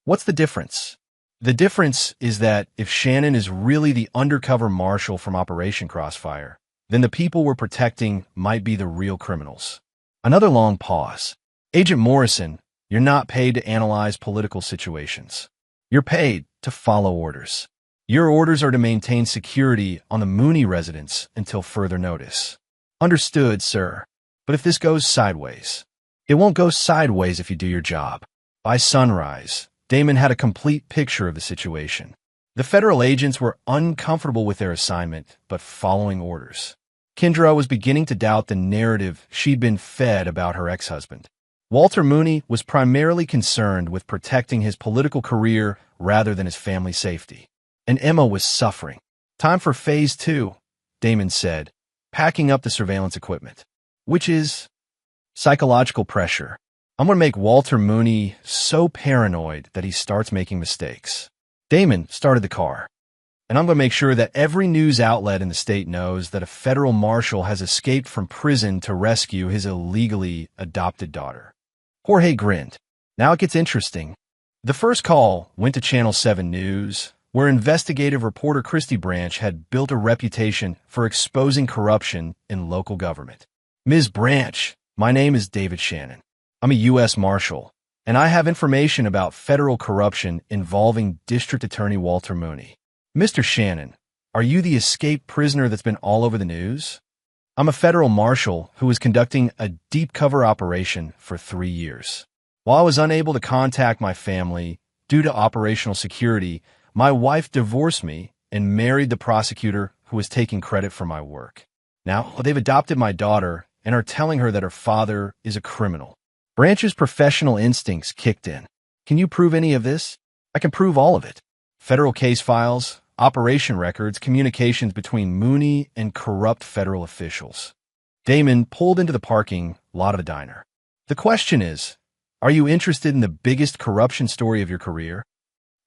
What's the difference?" "The difference is that if Shannon is really the undercover marshal from Operation Crossfire, then the people we're protecting might be the real criminals." Another long pause. "Agent Morrison, you're not paid to analyze political situations. You're paid to follow orders. Your orders are to maintain security on the Mooney residence until further notice." "Understood, sir. But if this goes sideways?" "It won't go sideways if you do your job." By sunrise, Damon had a complete picture of the situation. The federal agents were uncomfortable with their assignment, but following orders. Kendra was beginning to doubt the narrative she'd been fed about her ex-husband. Walter Mooney was primarily concerned with protecting his political career rather than his family safety. And Emma was suffering. "Time for phase 2, Damon said, packing up the surveillance equipment. "Which is?" "Psychological pressure. I'm going to make Walter Mooney so paranoid that he starts making mistakes." Damon started the car. "And I'm going to make sure that every news outlet in the state knows that a federal marshal has escaped from prison to rescue his illegally adopted daughter." Jorge grinned. "Now it gets interesting." The first call went to Channel 7 News, where investigative reporter Christy Branch had built a reputation for exposing corruption in local government. "Ms. Branch, my name is David Shannon. I'm a U S Marshal, and I have information about federal corruption involving District Attorney Walter Mooney." "Mr. Shannon, are you the escaped prisoner that's been all over the news?" "I'm a federal marshal who was conducting a deep cover operation for 3 years. While I was unable to contact my family due to operational security, my wife divorced me and married the prosecutor who was taking credit for my work. Now, they've adopted my daughter and are telling her that her father is a criminal." Branch's professional instincts kicked in. "Can you prove any of this?" "I can prove all of it. Federal case files, operation records, communications between Mooney and corrupt federal officials." Damon pulled into the parking lot of the diner. "The question is, are you interested in the biggest corruption story of your career?"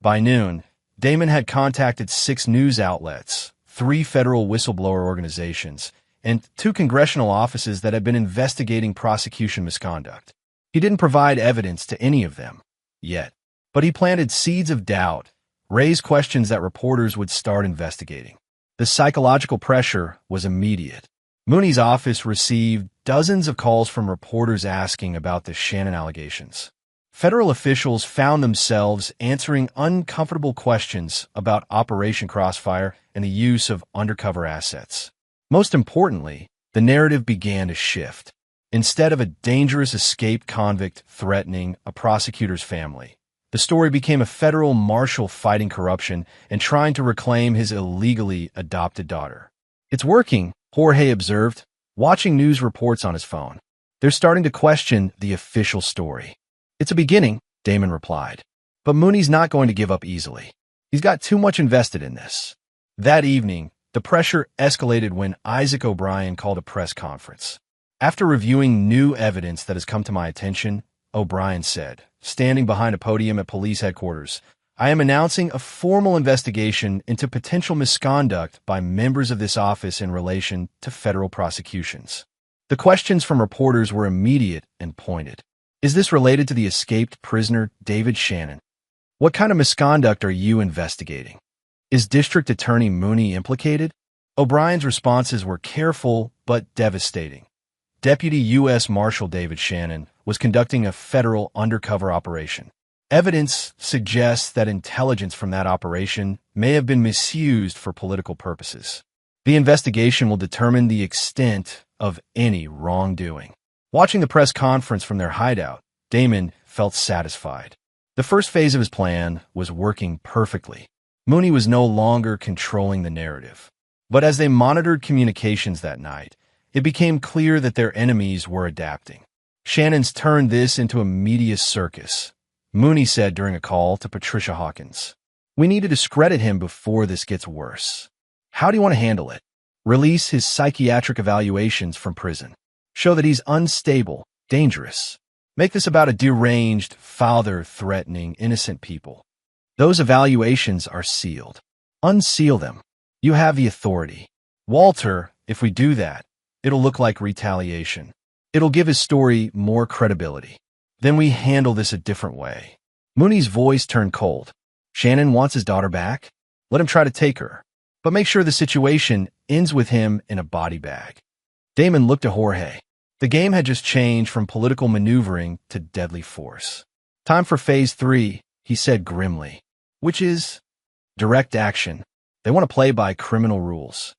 By noon, Damon had contacted 6 news outlets, 3 federal whistleblower organizations, and 2 congressional offices that had been investigating prosecution misconduct. He didn't provide evidence to any of them, yet, but he planted seeds of doubt raised questions that reporters would start investigating. The psychological pressure was immediate. Mooney's office received dozens of calls from reporters asking about the Shannon allegations. Federal officials found themselves answering uncomfortable questions about Operation Crossfire and the use of undercover assets. Most importantly, the narrative began to shift. Instead of a dangerous escaped convict threatening a prosecutor's family, the story became a federal marshal fighting corruption and trying to reclaim his illegally adopted daughter. "It's working," Jorge observed, watching news reports on his phone. "They're starting to question the official story." "It's a beginning," Damon replied. "But Mooney's not going to give up easily. He's got too much invested in this." That evening, the pressure escalated when Isaac O'Brien called a press conference. "After reviewing new evidence that has come to my attention," O'Brien said, standing behind a podium at police headquarters, "I am announcing a formal investigation into potential misconduct by members of this office in relation to federal prosecutions." The questions from reporters were immediate and pointed. "Is this related to the escaped prisoner, David Shannon? What kind of misconduct are you investigating? Is District Attorney Mooney implicated?" O'Brien's responses were careful but devastating. Deputy U S Marshal David Shannon was conducting a federal undercover operation. Evidence suggests that intelligence from that operation may have been misused for political purposes. The investigation will determine the extent of any wrongdoing. Watching the press conference from their hideout, Damon felt satisfied. The first phase of his plan was working perfectly. Mooney was no longer controlling the narrative. But as they monitored communications that night, it became clear that their enemies were adapting. Shannon's turned this into a media circus, Mooney said during a call to Patricia Hawkins. "We need to discredit him before this gets worse. How do you want to handle it? Release his psychiatric evaluations from prison. Show that he's unstable, dangerous. Make this about a deranged father threatening innocent people. Those evaluations are sealed. Unseal them. You have the authority. Walter, if we do that, it'll look like retaliation. It'll give his story more credibility. Then we handle this a different way." Mooney's voice turned cold. "Shannon wants his daughter back? Let him try to take her. But make sure the situation ends with him in a body bag." Damon looked at Jorge. The game had just changed from political maneuvering to deadly force. "Time for phase 3, he said grimly. "Which is direct action. They want to play by criminal rules."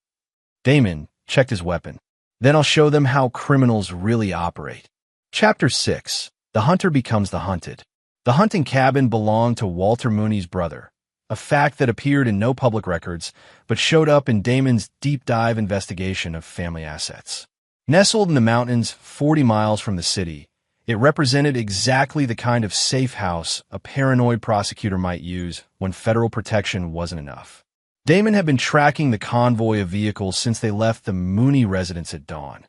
Damon checked his weapon. "Then I'll show them how criminals really operate." Chapter 6. The Hunter Becomes the Hunted. The hunting cabin belonged to Walter Mooney's brother, a fact that appeared in no public records, but showed up in Damon's deep-dive investigation of family assets. Nestled in the mountains 40 miles from the city, it represented exactly the kind of safe house a paranoid prosecutor might use when federal protection wasn't enough. Damon had been tracking the convoy of vehicles since they left the Mooney residence at dawn.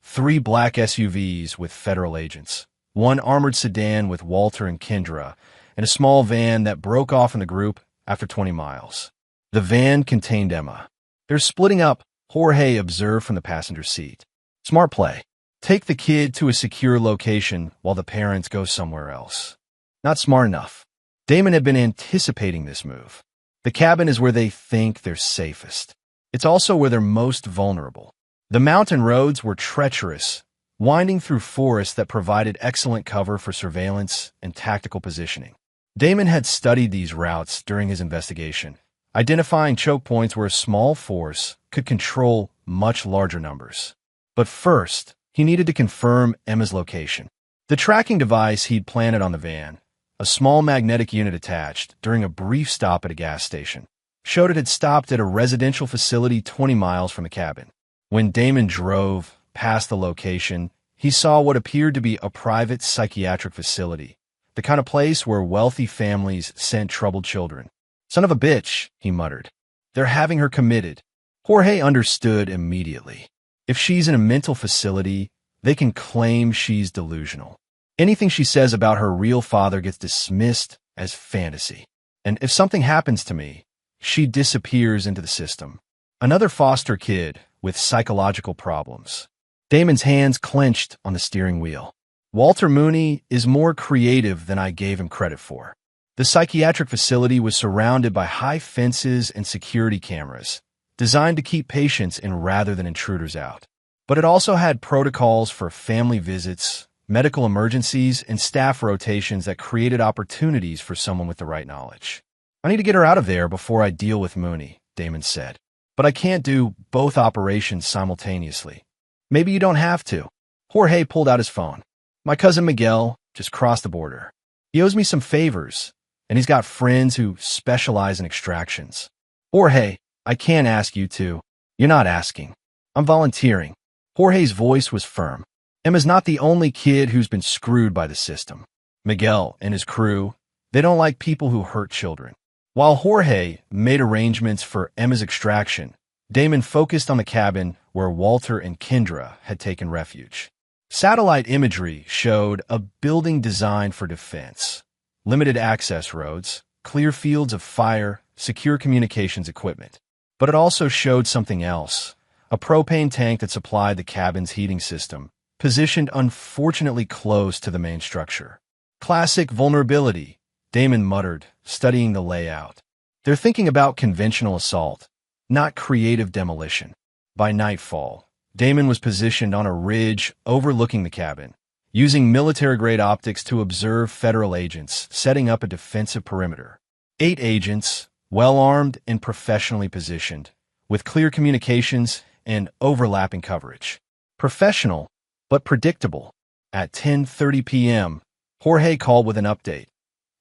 3 black SUVs with federal agents, 1 armored sedan with Walter and Kendra, and a small van that broke off in the group after 20 miles. The van contained Emma. "They're splitting up," Jorge observed from the passenger seat. "Smart play. Take the kid to a secure location while the parents go somewhere else." Not smart enough. Damon had been anticipating this move. The cabin is where they think they're safest. It's also where they're most vulnerable. The mountain roads were treacherous, winding through forests that provided excellent cover for surveillance and tactical positioning. Damon had studied these routes during his investigation, identifying choke points where a small force could control much larger numbers. But first, he needed to confirm Emma's location. The tracking device he'd planted on the van, a small magnetic unit attached during a brief stop at a gas station, showed it had stopped at a residential facility 20 miles from the cabin. When Damon drove past the location, he saw what appeared to be a private psychiatric facility, the kind of place where wealthy families sent troubled children. "Son of a bitch," he muttered. "They're having her committed." Jorge understood immediately. If she's in a mental facility, they can claim she's delusional. Anything she says about her real father gets dismissed as fantasy. And if something happens to me, she disappears into the system. Another foster kid with psychological problems. Damon's hands clenched on the steering wheel. Walter Mooney is more creative than I gave him credit for. The psychiatric facility was surrounded by high fences and security cameras, designed to keep patients in rather than intruders out. But it also had protocols for family visits, medical emergencies, and staff rotations that created opportunities for someone with the right knowledge. "I need to get her out of there before I deal with Mooney," Damon said. "But I can't do both operations simultaneously." "Maybe you don't have to." Jorge pulled out his phone. "My cousin Miguel just crossed the border. He owes me some favors, and he's got friends who specialize in extractions." "Jorge, I can't ask you to." "You're not asking. I'm volunteering." Jorge's voice was firm. "Emma's not the only kid who's been screwed by the system. Miguel and his crew, they don't like people who hurt children." While Jorge made arrangements for Emma's extraction, Damon focused on the cabin where Walter and Kendra had taken refuge. Satellite imagery showed a building designed for defense, limited access roads, clear fields of fire, secure communications equipment. But it also showed something else, a propane tank that supplied the cabin's heating system, positioned unfortunately close to the main structure. "Classic vulnerability," Damon muttered, studying the layout. "They're thinking about conventional assault, not creative demolition." By nightfall, Damon was positioned on a ridge overlooking the cabin, using military-grade optics to observe federal agents setting up a defensive perimeter. 8 agents, well-armed and professionally positioned, with clear communications and overlapping coverage. Professional, but predictable. At 10:30 p.m., Jorge called with an update.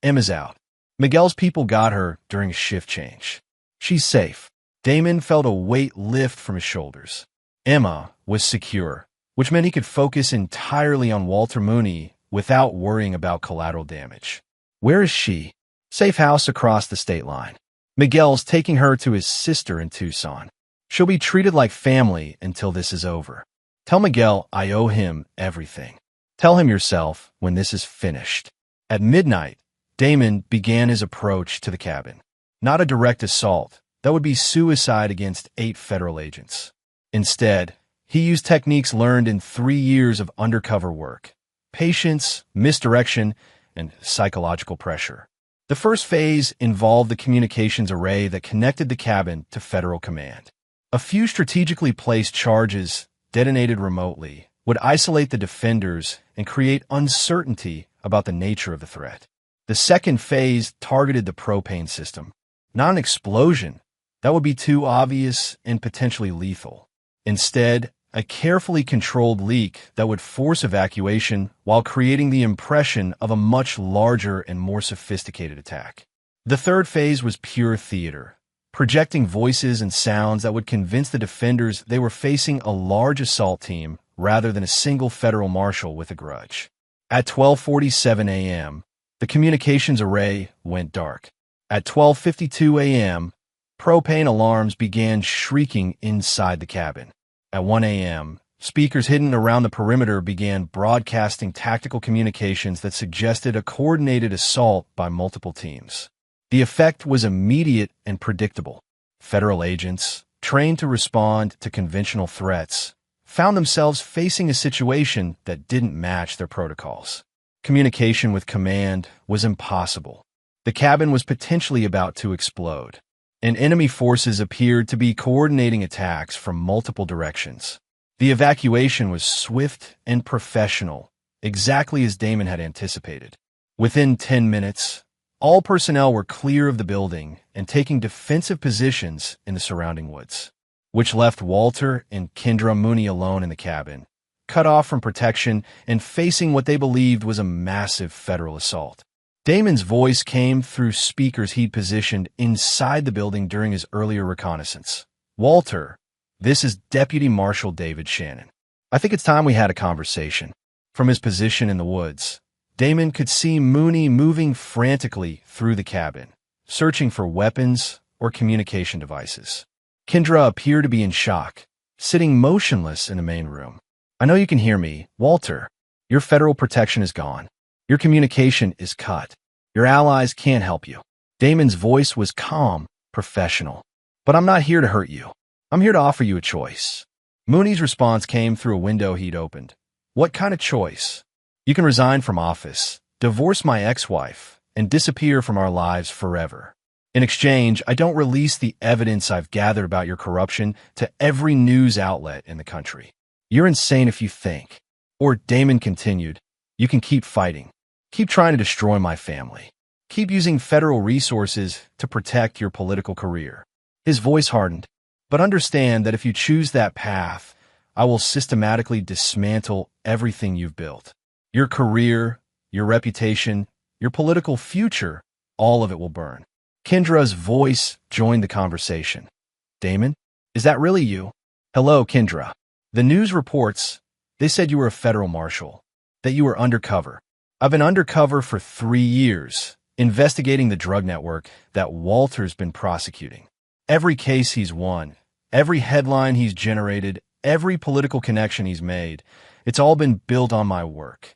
"Emma's out. Miguel's people got her during a shift change. She's safe." Damon felt a weight lift from his shoulders. Emma was secure, which meant he could focus entirely on Walter Mooney without worrying about collateral damage. "Where is she?" "Safe house across the state line. Miguel's taking her to his sister in Tucson. She'll be treated like family until this is over. Tell Miguel I owe him everything. Tell him yourself when this is finished." At midnight, Damon began his approach to the cabin. Not a direct assault. That would be suicide against 8 federal agents. Instead, he used techniques learned in 3 years of undercover work: patience, misdirection, and psychological pressure. The first phase involved the communications array that connected the cabin to federal command. A few strategically placed charges, detonated remotely, would isolate the defenders and create uncertainty about the nature of the threat. The second phase targeted the propane system. Not an explosion. That would be too obvious and potentially lethal. Instead, a carefully controlled leak that would force evacuation while creating the impression of a much larger and more sophisticated attack. The third phase was pure theater, projecting voices and sounds that would convince the defenders they were facing a large assault team rather than a single federal marshal with a grudge. At 12:47 a.m., the communications array went dark. At 12:52 a.m., propane alarms began shrieking inside the cabin. At 1 a.m., speakers hidden around the perimeter began broadcasting tactical communications that suggested a coordinated assault by multiple teams. The effect was immediate and predictable. Federal agents, trained to respond to conventional threats, found themselves facing a situation that didn't match their protocols. Communication with command was impossible. The cabin was potentially about to explode, and enemy forces appeared to be coordinating attacks from multiple directions. The evacuation was swift and professional, exactly as Damon had anticipated. Within 10 minutes, all personnel were clear of the building and taking defensive positions in the surrounding woods, which left Walter and Kendra Mooney alone in the cabin, cut off from protection and facing what they believed was a massive federal assault. Damon's voice came through speakers he'd positioned inside the building during his earlier reconnaissance. "Walter, this is Deputy Marshal David Shannon. I think it's time we had a conversation." From his position in the woods, Damon could see Mooney moving frantically through the cabin, searching for weapons or communication devices. Kendra appeared to be in shock, sitting motionless in the main room. "I know you can hear me, Walter. Your federal protection is gone. Your communication is cut. Your allies can't help you." Damon's voice was calm, professional. "But I'm not here to hurt you. I'm here to offer you a choice." Mooney's response came through a window he'd opened. "What kind of choice?" "You can resign from office, divorce my ex-wife, and disappear from our lives forever. In exchange, I don't release the evidence I've gathered about your corruption to every news outlet in the country. You're insane if you think. Or, Damon continued, you can keep fighting. Keep trying to destroy my family. Keep using federal resources to protect your political career. His voice hardened. But understand that if you choose that path, I will systematically dismantle everything you've built. Your career, your reputation, your political future, all of it will burn. Kendra's voice joined the conversation. Damon, is that really you? Hello, Kendra. The news reports, they said you were a federal marshal, that you were undercover. I've been undercover for 3 years, investigating the drug network that Walter's been prosecuting. Every case he's won, every headline he's generated, every political connection he's made, it's all been built on my work.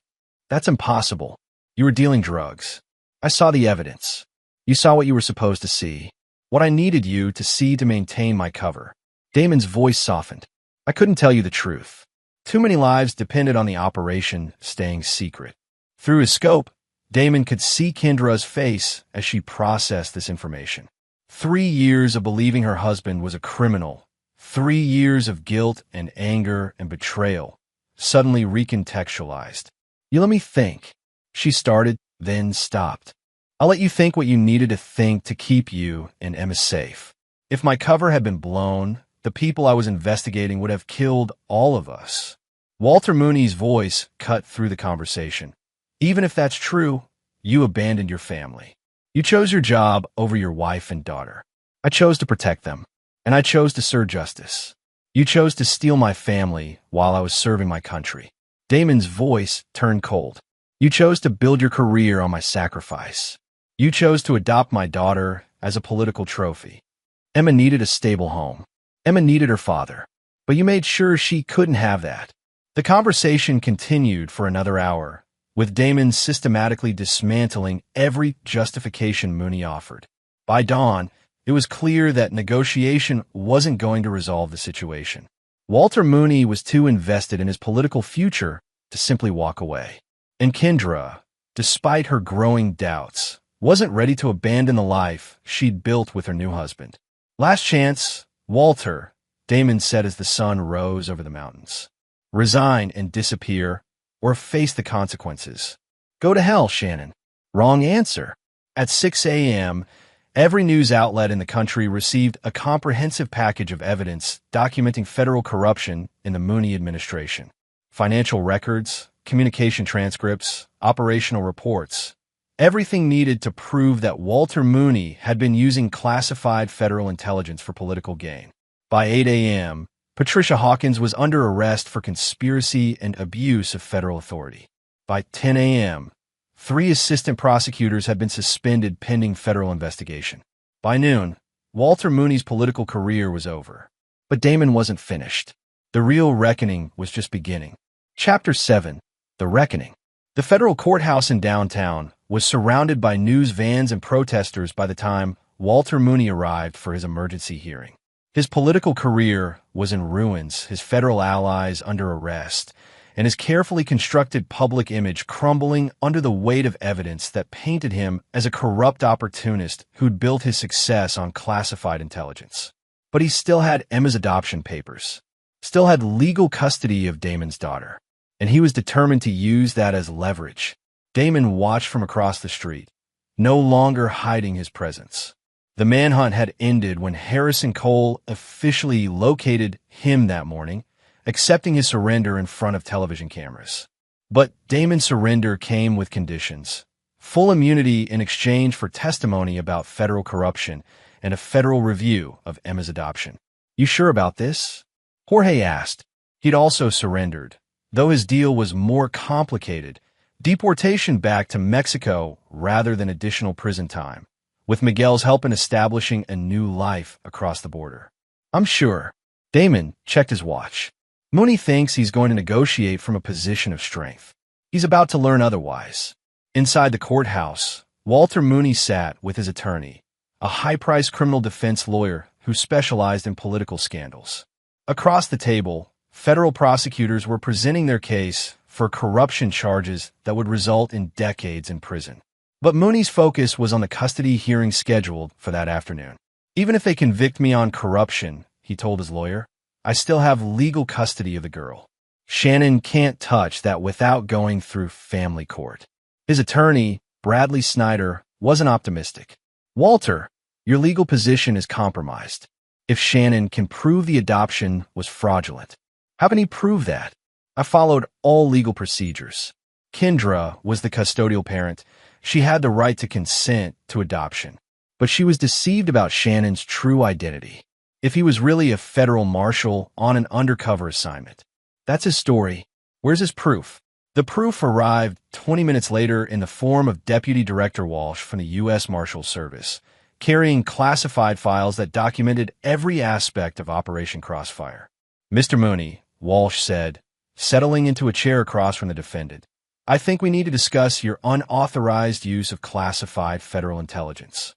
That's impossible. You were dealing drugs. I saw the evidence. You saw what you were supposed to see. What I needed you to see to maintain my cover. Damon's voice softened. I couldn't tell you the truth. Too many lives depended on the operation staying secret. Through his scope, Damon could see Kendra's face as she processed this information. 3 years of believing her husband was a criminal. 3 years of guilt and anger and betrayal, suddenly recontextualized. You let me think. She started, then stopped. I'll let you think what you needed to think to keep you and Emma safe. If my cover had been blown, the people I was investigating would have killed all of us. Walter Mooney's voice cut through the conversation. Even if that's true, you abandoned your family. You chose your job over your wife and daughter. I chose to protect them, and I chose to serve justice. You chose to steal my family while I was serving my country. Damon's voice turned cold. You chose to build your career on my sacrifice. You chose to adopt my daughter as a political trophy. Emma needed a stable home. Emma needed her father. But you made sure she couldn't have that. The conversation continued for another hour, with Damon systematically dismantling every justification Mooney offered. By dawn, it was clear that negotiation wasn't going to resolve the situation. Walter Mooney was too invested in his political future to simply walk away. And Kendra, despite her growing doubts, wasn't ready to abandon the life she'd built with her new husband. Last chance, Walter, Damon said as the sun rose over the mountains. Resign and disappear, or face the consequences. Go to hell, Shannon. Wrong answer. At 6 a.m., every news outlet in the country received a comprehensive package of evidence documenting federal corruption in the Mooney administration. Financial records, communication transcripts, operational reports. Everything needed to prove that Walter Mooney had been using classified federal intelligence for political gain. By 8 a.m., Patricia Hawkins was under arrest for conspiracy and abuse of federal authority. By 10 a.m., 3 assistant prosecutors had been suspended pending federal investigation. By noon, Walter Mooney's political career was over. But Damon wasn't finished. The real reckoning was just beginning. Chapter 7. The Reckoning. The federal courthouse in downtown was surrounded by news vans and protesters by the time Walter Mooney arrived for his emergency hearing. His political career was in ruins, his federal allies under arrest, and his carefully constructed public image crumbling under the weight of evidence that painted him as a corrupt opportunist who'd built his success on classified intelligence. But he still had Emma's adoption papers, still had legal custody of Damon's daughter, and he was determined to use that as leverage. Damon watched from across the street, no longer hiding his presence. The manhunt had ended when Harrison Cole officially located him that morning, accepting his surrender in front of television cameras. But Damon's surrender came with conditions. Full immunity in exchange for testimony about federal corruption and a federal review of Emma's adoption. You sure about this? Jorge asked. He'd also surrendered, though his deal was more complicated. Deportation back to Mexico rather than additional prison time, with Miguel's help in establishing a new life across the border. I'm sure. Damon checked his watch. Mooney thinks he's going to negotiate from a position of strength. He's about to learn otherwise. Inside the courthouse, Walter Mooney sat with his attorney, a high-priced criminal defense lawyer who specialized in political scandals. Across the table, federal prosecutors were presenting their case for corruption charges that would result in decades in prison. But Mooney's focus was on the custody hearing scheduled for that afternoon. Even if they convict me on corruption, he told his lawyer, I still have legal custody of the girl. Shannon can't touch that without going through family court. His attorney, Bradley Snyder, wasn't optimistic. Walter, your legal position is compromised. If Shannon can prove the adoption was fraudulent, how can he prove that? I followed all legal procedures. Kendra was the custodial parent. She had the right to consent to adoption, but she was deceived about Shannon's true identity. If he was really a federal marshal on an undercover assignment, that's his story. Where's his proof? The proof arrived 20 minutes later in the form of Deputy Director Walsh from the U S Marshal Service, carrying classified files that documented every aspect of Operation Crossfire. Mr. Mooney, Walsh said, settling into a chair across from the defendant, I think we need to discuss your unauthorized use of classified federal intelligence.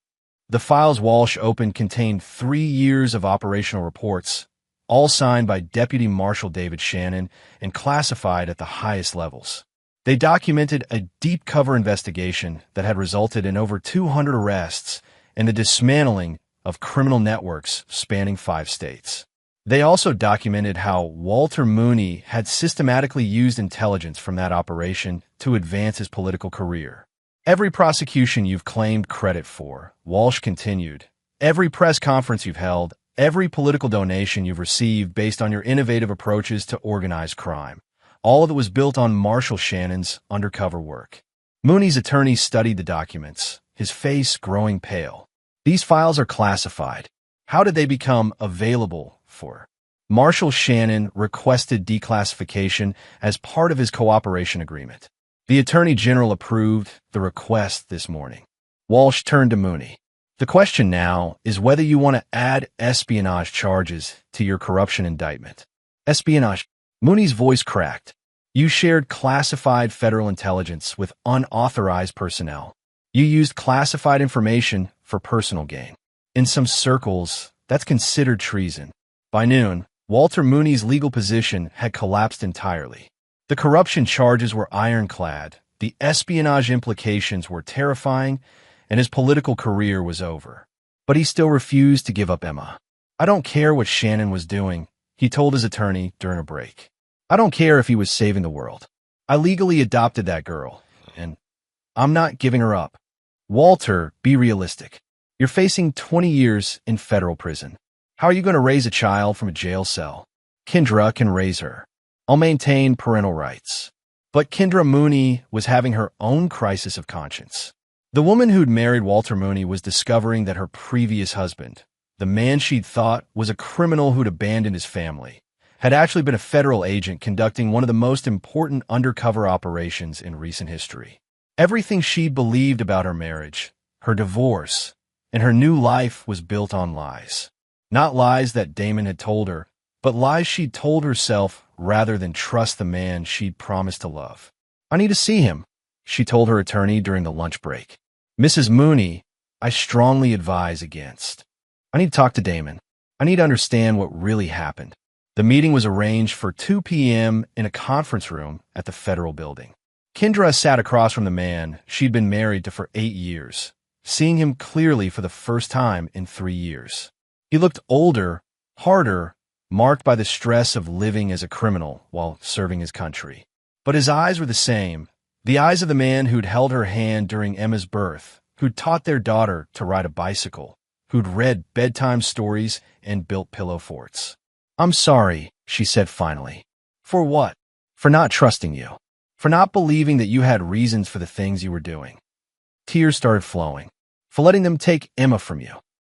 The files Walsh opened contained 3 years of operational reports, all signed by Deputy Marshal David Shannon and classified at the highest levels. They documented a deep cover investigation that had resulted in over 200 arrests and the dismantling of criminal networks spanning 5 states. They also documented how Walter Mooney had systematically used intelligence from that operation to advance his political career. Every prosecution you've claimed credit for, Walsh continued, every press conference you've held, every political donation you've received based on your innovative approaches to organized crime, all of it was built on Marshal Shannon's undercover work. Mooney's attorney studied the documents, his face growing pale. These files are classified. How did they become available for? Marshal Shannon requested declassification as part of his cooperation agreement. The Attorney General approved the request this morning. Walsh turned to Mooney. The question now is whether you want to add espionage charges to your corruption indictment. Espionage. Mooney's voice cracked. You shared classified federal intelligence with unauthorized personnel. You used classified information for personal gain. In some circles, that's considered treason. By noon, Walter Mooney's legal position had collapsed entirely. The corruption charges were ironclad, the espionage implications were terrifying, and his political career was over. But he still refused to give up Emma. I don't care what Shannon was doing, he told his attorney during a break. I don't care if he was saving the world. I legally adopted that girl, and I'm not giving her up. Walter, be realistic. You're facing 20 years in federal prison. How are you going to raise a child from a jail cell? Kendra can raise her. I'll maintain parental rights. But Kendra Mooney was having her own crisis of conscience. The woman who'd married Walter Mooney was discovering that her previous husband, the man she'd thought was a criminal who'd abandoned his family, had actually been a federal agent conducting one of the most important undercover operations in recent history. Everything she believed about her marriage, her divorce, and her new life was built on lies. Not lies that Damon had told her, but lies she'd told herself rather than trust the man she'd promised to love. I need to see him, she told her attorney during the lunch break. Mrs. Mooney, I strongly advise against. I need to talk to Damon. I need to understand what really happened. The meeting was arranged for 2 p.m. in a conference room at the federal building. Kendra sat across from the man she'd been married to for 8 years, seeing him clearly for the first time in 3 years. He looked older, harder, marked by the stress of living as a criminal while serving his country. But his eyes were the same, the eyes of the man who'd held her hand during Emma's birth, who'd taught their daughter to ride a bicycle, who'd read bedtime stories and built pillow forts. I'm sorry, she said finally. For what? For not trusting you. For not believing that you had reasons for the things you were doing. Tears started flowing. For letting them take Emma from you.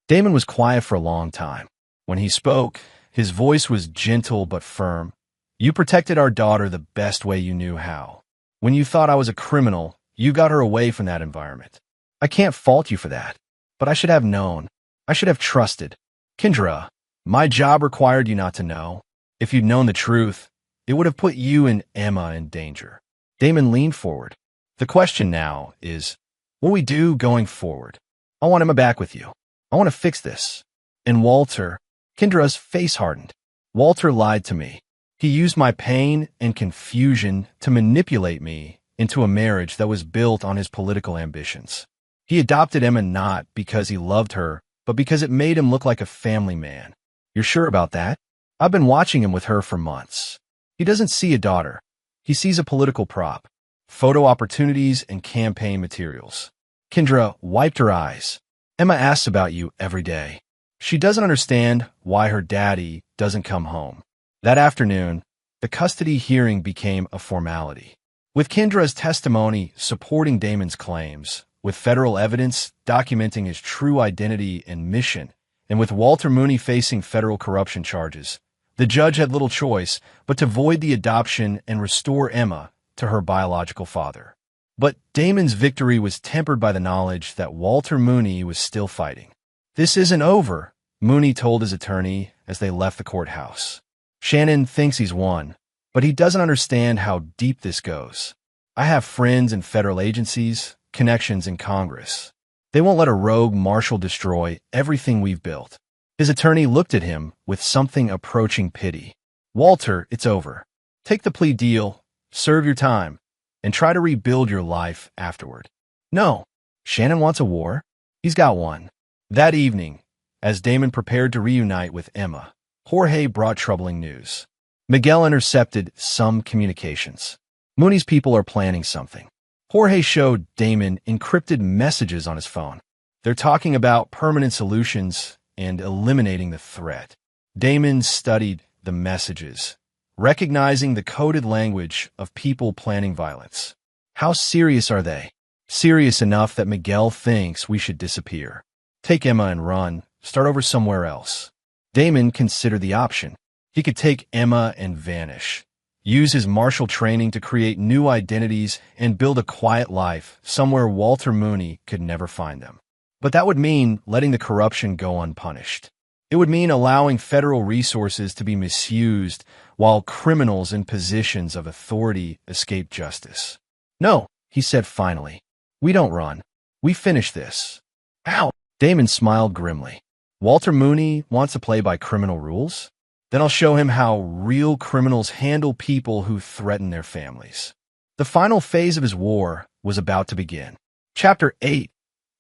Damon was quiet for a long time. When he spoke, his voice was gentle but firm. You protected our daughter the best way you knew how. When you thought I was a criminal, you got her away from that environment. I can't fault you for that, but I should have known. I should have trusted. Kendra, my job required you not to know. If you'd known the truth, it would have put you and Emma in danger. Damon leaned forward. The question now is, what we do going forward? I want Emma back with you. I want to fix this. And Walter, Kendra's face hardened. Walter lied to me. He used my pain and confusion to manipulate me into a marriage that was built on his political ambitions. He adopted Emma not because he loved her, but because it made him look like a family man. You're sure about that? I've been watching him with her for months. He doesn't see a daughter. He sees a political prop, photo opportunities, and campaign materials. Kendra wiped her eyes. Emma asks about you every day. She doesn't understand why her daddy doesn't come home. That afternoon, the custody hearing became a formality. With Kendra's testimony supporting Damon's claims, with federal evidence documenting his true identity and mission, and with Walter Mooney facing federal corruption charges, the judge had little choice but to void the adoption and restore Emma to her biological father. But Damon's victory was tempered by the knowledge that Walter Mooney was still fighting. "This isn't over," Mooney told his attorney as they left the courthouse. "Shannon thinks he's won, but he doesn't understand how deep this goes. I have friends in federal agencies, connections in Congress. They won't let a rogue marshal destroy everything we've built." His attorney looked at him with something approaching pity. "Walter, it's over. Take the plea deal, serve your time, and try to rebuild your life afterward." "No. Shannon wants a war. He's got one." That evening, as Damon prepared to reunite with Emma, Jorge brought troubling news. Miguel intercepted some communications. Mooney's people are planning something. Jorge showed Damon encrypted messages on his phone. They're talking about permanent solutions and eliminating the threat. Damon studied the messages, recognizing the coded language of people planning violence. How serious are they? Serious enough that Miguel thinks we should disappear. Take Emma and run, start over somewhere else. Damon considered the option. He could take Emma and vanish, use his martial training to create new identities and build a quiet life somewhere Walter Mooney could never find them. But that would mean letting the corruption go unpunished. It would mean allowing federal resources to be misused while criminals in positions of authority escape justice. "No," he said finally. "We don't run. We finish this." "How?" Damon smiled grimly. "Walter Mooney wants to play by criminal rules? Then I'll show him how real criminals handle people who threaten their families." The final phase of his war was about to begin. Chapter 8.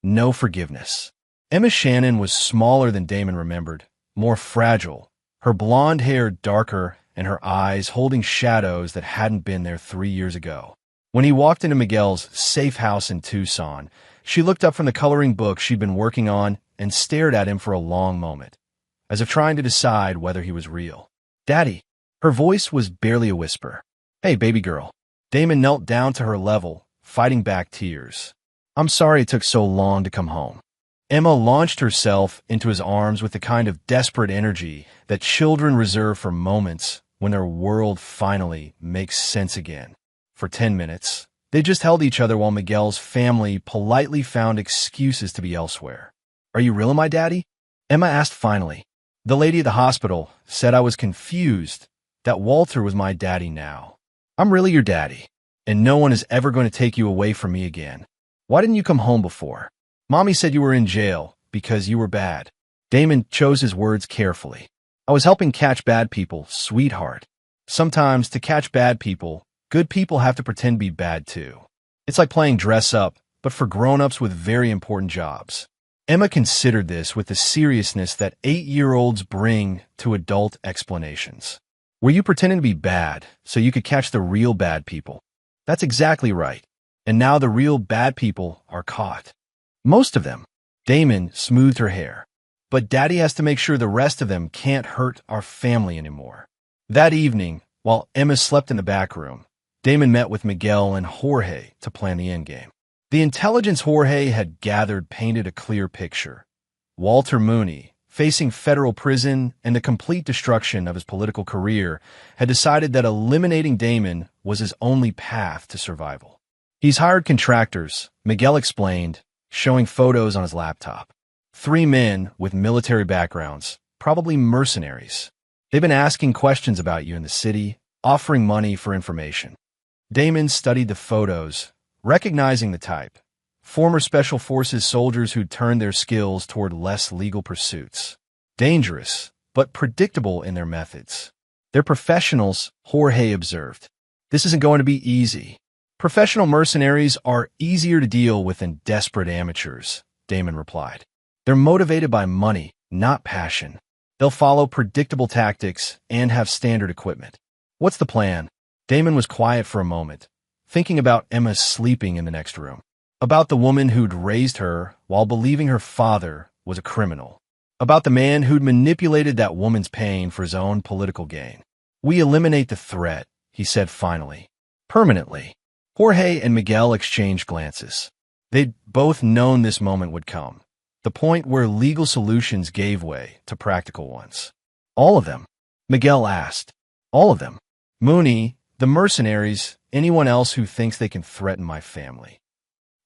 No Forgiveness. Emma Shannon was smaller than Damon remembered, more fragile, her blonde hair darker and her eyes holding shadows that hadn't been there 3 years ago. When he walked into Miguel's safe house in Tucson, she looked up from the coloring book she'd been working on and stared at him for a long moment, as if trying to decide whether he was real. "Daddy." Her voice was barely a whisper. "Hey, baby girl." Damon knelt down to her level, fighting back tears. "I'm sorry it took so long to come home." Emma launched herself into his arms with the kind of desperate energy that children reserve for moments when their world finally makes sense again. For 10 minutes, they just held each other while Miguel's family politely found excuses to be elsewhere. "Are you really my daddy?" Emma asked finally. "The lady at the hospital said I was confused, that Walter was my daddy now. I'm really your daddy, and no one is ever going to take you away from me again. Why didn't you come home before? Mommy said you were in jail because you were bad." Damon chose his words carefully. "I was helping catch bad people, sweetheart. Sometimes to catch bad people, good people have to pretend to be bad too. It's like playing dress up, but for grown-ups with very important jobs." Emma considered this with the seriousness that 8-year-olds bring to adult explanations. "Were you pretending to be bad so you could catch the real bad people?" "That's exactly right. And now the real bad people are caught. Most of them." Damon smoothed her hair. "But Daddy has to make sure the rest of them can't hurt our family anymore." That evening, while Emma slept in the back room, Damon met with Miguel and Jorge to plan the endgame. The intelligence Jorge had gathered painted a clear picture. Walter Mooney, facing federal prison and the complete destruction of his political career, had decided that eliminating Damon was his only path to survival. "He's hired contractors," Miguel explained, showing photos on his laptop. 3 men with military backgrounds, probably mercenaries. "They've been asking questions about you in the city, offering money for information." Damon studied the photos, recognizing the type. Former Special Forces soldiers who'd turned their skills toward less legal pursuits. Dangerous, but predictable in their methods. "They're professionals," Jorge observed. "This isn't going to be easy." Professional mercenaries are easier to deal with than desperate amateurs, Damon replied. They're motivated by money, not passion. They'll follow predictable tactics and have standard equipment. What's the plan? Damon was quiet for a moment, thinking about Emma sleeping in the next room, about the woman who'd raised her while believing her father was a criminal, about the man who'd manipulated that woman's pain for his own political gain. We eliminate the threat, he said finally. Permanently. Jorge and Miguel exchanged glances. They'd both known this moment would come, the point where legal solutions gave way to practical ones. All of them? Miguel asked. All of them. Mooney, the mercenaries, anyone else who thinks they can threaten my family.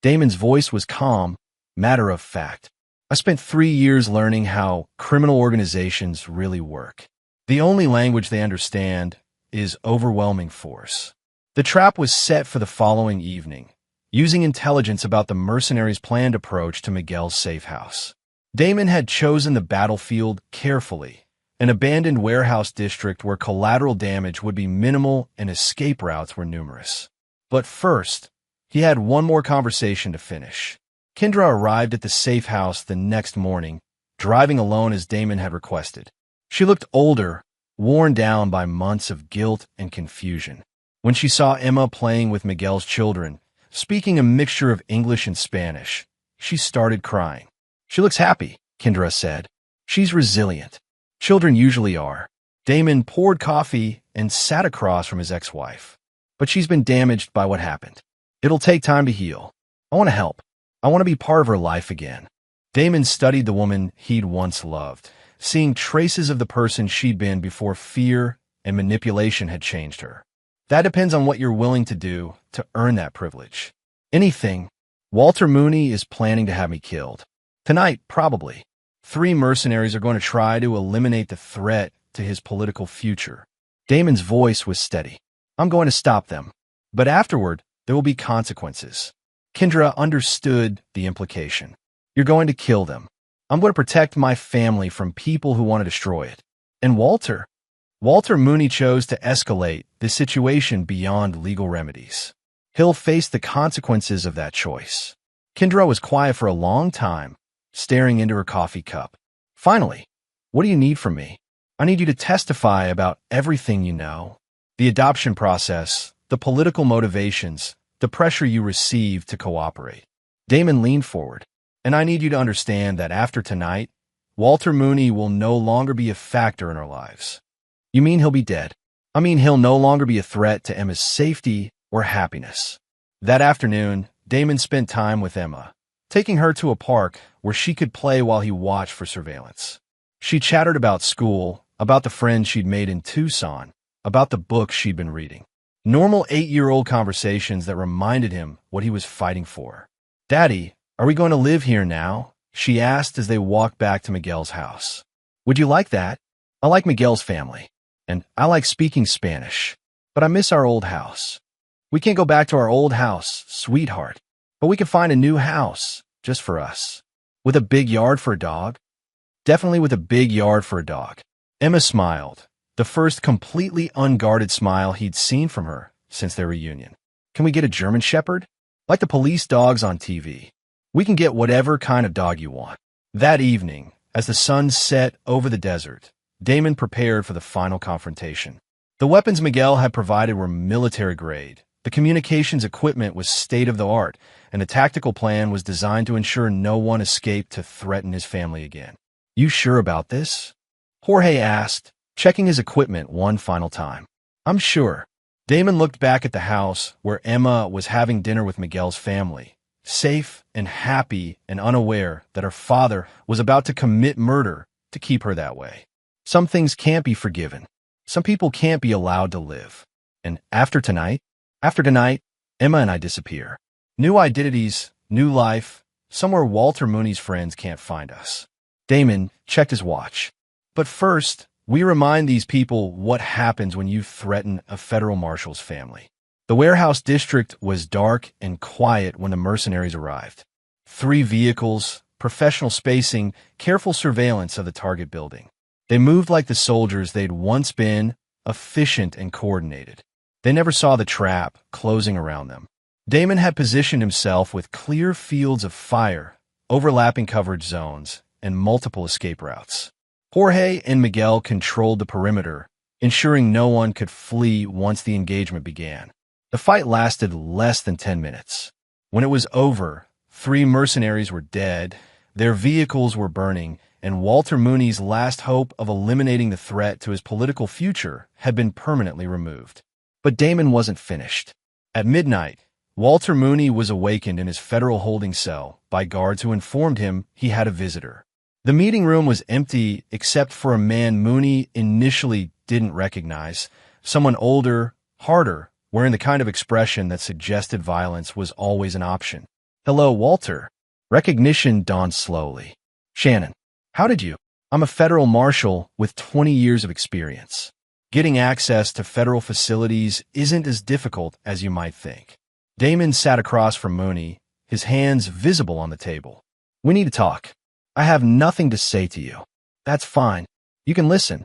Damon's voice was calm, matter of fact. I spent 3 years learning how criminal organizations really work. The only language they understand is overwhelming force. The trap was set for the following evening, using intelligence about the mercenaries' planned approach to Miguel's safe house. Damon had chosen the battlefield carefully, an abandoned warehouse district where collateral damage would be minimal and escape routes were numerous. But first, he had one more conversation to finish. Kendra arrived at the safe house the next morning, driving alone as Damon had requested. She looked older, worn down by months of guilt and confusion. When she saw Emma playing with Miguel's children, speaking a mixture of English and Spanish, she started crying. She looks happy, Kendra said. She's resilient. Children usually are. Damon poured coffee and sat across from his ex-wife. But she's been damaged by what happened. It'll take time to heal. I want to help. I want to be part of her life again. Damon studied the woman he'd once loved, seeing traces of the person she'd been before fear and manipulation had changed her. That depends on what you're willing to do to earn that privilege. Anything. Walter Mooney is planning to have me killed. Tonight, probably. 3 mercenaries are going to try to eliminate the threat to his political future. Damon's voice was steady. I'm going to stop them. But afterward, there will be consequences. Kendra understood the implication. You're going to kill them. I'm going to protect my family from people who want to destroy it. And Walter Mooney chose to escalate this situation beyond legal remedies. He'll face the consequences of that choice. Kendra was quiet for a long time, staring into her coffee cup. Finally, what do you need from me? I need you to testify about everything you know. The adoption process, the political motivations, the pressure you received to cooperate. Damon leaned forward. And I need you to understand that after tonight, Walter Mooney will no longer be a factor in our lives. You mean he'll be dead? I mean he'll no longer be a threat to Emma's safety or happiness. That afternoon, Damon spent time with Emma, taking her to a park where she could play while he watched for surveillance. She chattered about school, about the friends she'd made in Tucson, about the books she'd been reading. Normal 8-year-old conversations that reminded him what he was fighting for. Daddy, are we going to live here now? She asked as they walked back to Miguel's house. Would you like that? I like Miguel's family, and I like speaking Spanish, but I miss our old house. We can't go back to our old house, sweetheart, but we can find a new house just for us. With a big yard for a dog? Definitely with a big yard for a dog. Emma smiled, the first completely unguarded smile he'd seen from her since their reunion. Can we get a German Shepherd? Like the police dogs on TV. We can get whatever kind of dog you want. That evening, as the sun set over the desert, Damon prepared for the final confrontation. The weapons Miguel had provided were military grade. The communications equipment was state-of-the-art, and the tactical plan was designed to ensure no one escaped to threaten his family again. You sure about this? Jorge asked, checking his equipment one final time. I'm sure. Damon looked back at the house where Emma was having dinner with Miguel's family, safe and happy and unaware that her father was about to commit murder to keep her that way. Some things can't be forgiven. Some people can't be allowed to live. And after tonight, Emma and I disappear. New identities, new life, somewhere Walter Mooney's friends can't find us. Damon checked his watch. But first, we remind these people what happens when you threaten a federal marshal's family. The warehouse district was dark and quiet when the mercenaries arrived. 3 vehicles, professional spacing, careful surveillance of the target building. They moved like the soldiers they'd once been, efficient and coordinated. They never saw the trap closing around them. Damon had positioned himself with clear fields of fire, overlapping coverage zones, and multiple escape routes. Jorge and Miguel controlled the perimeter, ensuring no one could flee once the engagement began. The fight lasted less than 10 minutes. When it was over, 3 mercenaries were dead, their vehicles were burning, and Walter Mooney's last hope of eliminating the threat to his political future had been permanently removed. But Damon wasn't finished. At midnight, Walter Mooney was awakened in his federal holding cell by guards who informed him he had a visitor. The meeting room was empty except for a man Mooney initially didn't recognize, someone older, harder, wearing the kind of expression that suggested violence was always an option. "Hello, Walter." Recognition dawned slowly. "Shannon, how did you?" "I'm a federal marshal with 20 years of experience. Getting access to federal facilities isn't as difficult as you might think." Damon sat across from Mooney, his hands visible on the table. "We need to talk. I have nothing to say to you." "That's fine. You can listen."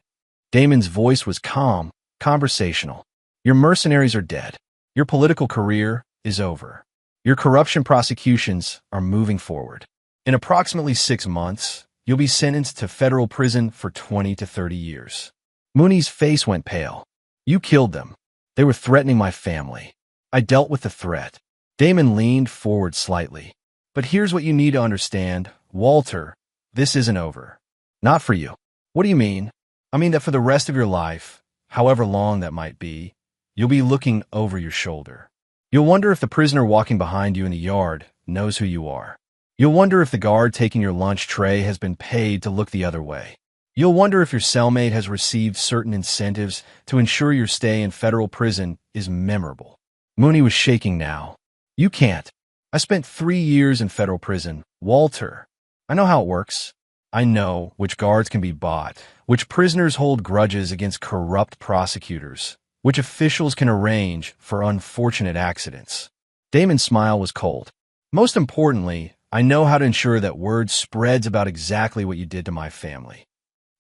Damon's voice was calm, conversational. "Your mercenaries are dead. Your political career is over. Your corruption prosecutions are moving forward. In approximately 6 months, you'll be sentenced to federal prison for 20 to 30 years. Mooney's face went pale. "You killed them. They were threatening my family. I dealt with the threat." Damon leaned forward slightly. "But here's what you need to understand, Walter. This isn't over. Not for you." "What do you mean?" "I mean that for the rest of your life, however long that might be, you'll be looking over your shoulder. You'll wonder if the prisoner walking behind you in the yard knows who you are. You'll wonder if the guard taking your lunch tray has been paid to look the other way. You'll wonder if your cellmate has received certain incentives to ensure your stay in federal prison is memorable." Mooney was shaking now. "You can't. I spent 3 years in federal prison, Walter. I know how it works. I know which guards can be bought, which prisoners hold grudges against corrupt prosecutors, which officials can arrange for unfortunate accidents." Damon's smile was cold. "Most importantly, I know how to ensure that word spreads about exactly what you did to my family."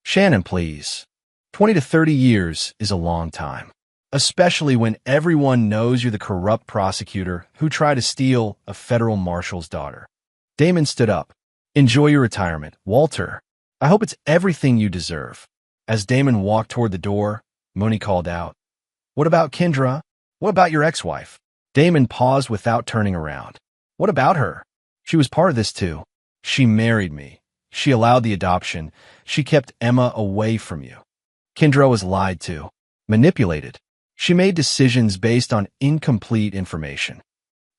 "Shannon, please. 20 to 30 years is a long time, especially when everyone knows you're the corrupt prosecutor who tried to steal a federal marshal's daughter." Damon stood up. "Enjoy your retirement, Walter. I hope it's everything you deserve." As Damon walked toward the door, Mooney called out, "What about Kendra? What about your ex-wife?" Damon paused without turning around. "What about her? She was part of this too. She married me. She allowed the adoption. She kept Emma away from you. Kendra was lied to, manipulated. She made decisions based on incomplete information."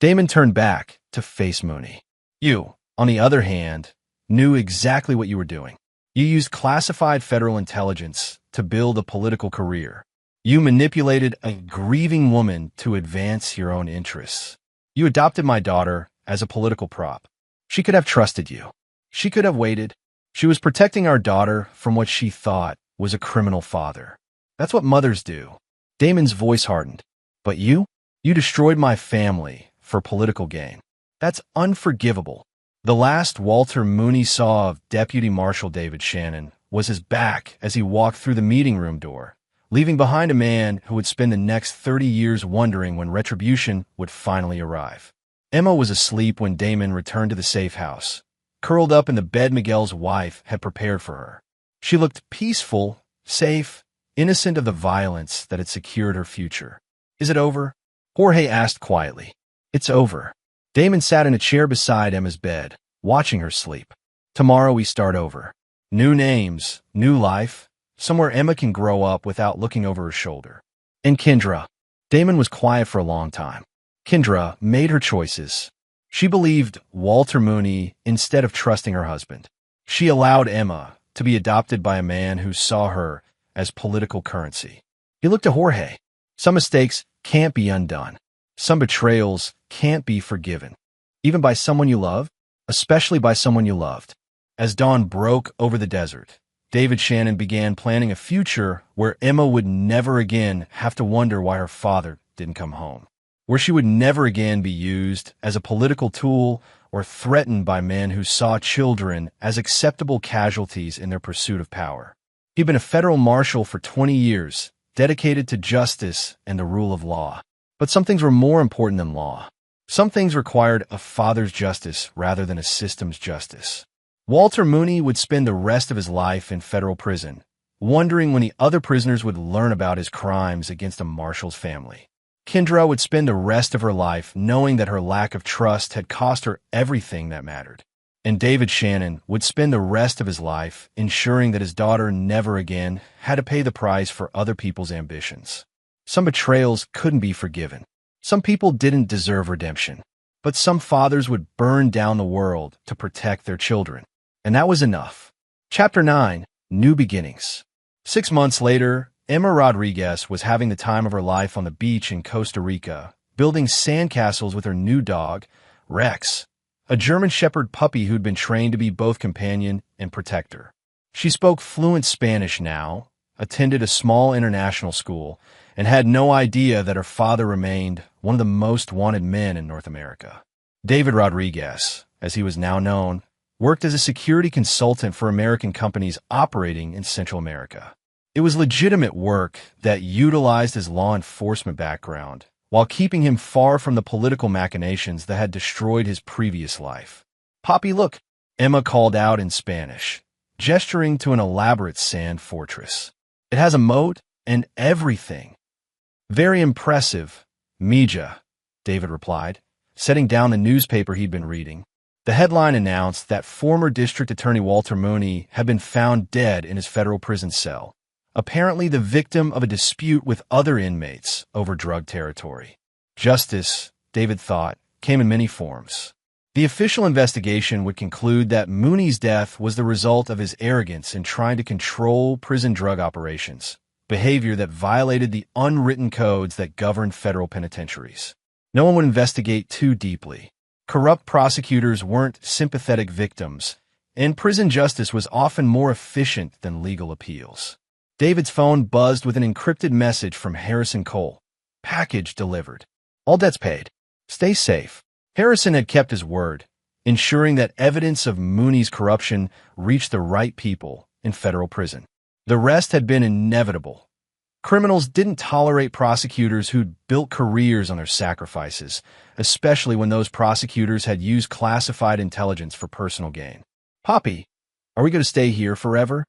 Damon turned back to face Mooney. "You, on the other hand, knew exactly what you were doing. You used classified federal intelligence to build a political career. You manipulated a grieving woman to advance your own interests. You adopted my daughter as a political prop. She could have trusted you. She could have waited. She was protecting our daughter from what she thought was a criminal father. That's what mothers do." Damon's voice hardened. "But you? You destroyed my family for political gain. That's unforgivable." The last Walter Mooney saw of Deputy Marshal David Shannon was his back as he walked through the meeting room door, leaving behind a man who would spend the next 30 years wondering when retribution would finally arrive. Emma was asleep when Damon returned to the safe house, curled up in the bed Miguel's wife had prepared for her. She looked peaceful, safe, innocent of the violence that had secured her future. "Is it over?" Jorge asked quietly. "It's over." Damon sat in a chair beside Emma's bed, watching her sleep. "Tomorrow we start over. New names, new life, somewhere Emma can grow up without looking over her shoulder." "And Kendra?" Damon was quiet for a long time. "Kendra made her choices. She believed Walter Mooney instead of trusting her husband. She allowed Emma to be adopted by a man who saw her as political currency." He looked at Jorge. "Some mistakes can't be undone. Some betrayals can't be forgiven. Even by someone you love, especially by someone you loved." As dawn broke over the desert, David Shannon began planning a future where Emma would never again have to wonder why her father didn't come home, where she would never again be used as a political tool or threatened by men who saw children as acceptable casualties in their pursuit of power. He'd been a federal marshal for 20 years, dedicated to justice and the rule of law. But some things were more important than law. Some things required a father's justice rather than a system's justice. Walter Mooney would spend the rest of his life in federal prison, wondering when the other prisoners would learn about his crimes against a Marshal's family. Kendra would spend the rest of her life knowing that her lack of trust had cost her everything that mattered. And David Shannon would spend the rest of his life ensuring that his daughter never again had to pay the price for other people's ambitions. Some betrayals couldn't be forgiven. Some people didn't deserve redemption. But some fathers would burn down the world to protect their children. And that was enough. Chapter 9, New Beginnings. 6 months later, Emma Rodriguez was having the time of her life on the beach in Costa Rica, building sandcastles with her new dog, Rex, a German Shepherd puppy who'd been trained to be both companion and protector. She spoke fluent Spanish now, attended a small international school, and had no idea that her father remained one of the most wanted men in North America. David Rodriguez, as he was now known, worked as a security consultant for American companies operating in Central America. It was legitimate work that utilized his law enforcement background while keeping him far from the political machinations that had destroyed his previous life. "Poppy, look," Emma called out in Spanish, gesturing to an elaborate sand fortress. "It has a moat and everything." "Very impressive, Mija," David replied, setting down the newspaper he'd been reading. The headline announced that former District Attorney Walter Mooney had been found dead in his federal prison cell, apparently the victim of a dispute with other inmates over drug territory. Justice, David thought, came in many forms. The official investigation would conclude that Mooney's death was the result of his arrogance in trying to control prison drug operations, behavior that violated the unwritten codes that govern federal penitentiaries. No one would investigate too deeply. Corrupt prosecutors weren't sympathetic victims, and prison justice was often more efficient than legal appeals. David's phone buzzed with an encrypted message from Harrison Cole. "Package delivered. All debts paid. Stay safe." Harrison had kept his word, ensuring that evidence of Mooney's corruption reached the right people in federal prison. The rest had been inevitable. Criminals didn't tolerate prosecutors who'd built careers on their sacrifices, especially when those prosecutors had used classified intelligence for personal gain. "Poppy, are we going to stay here forever?"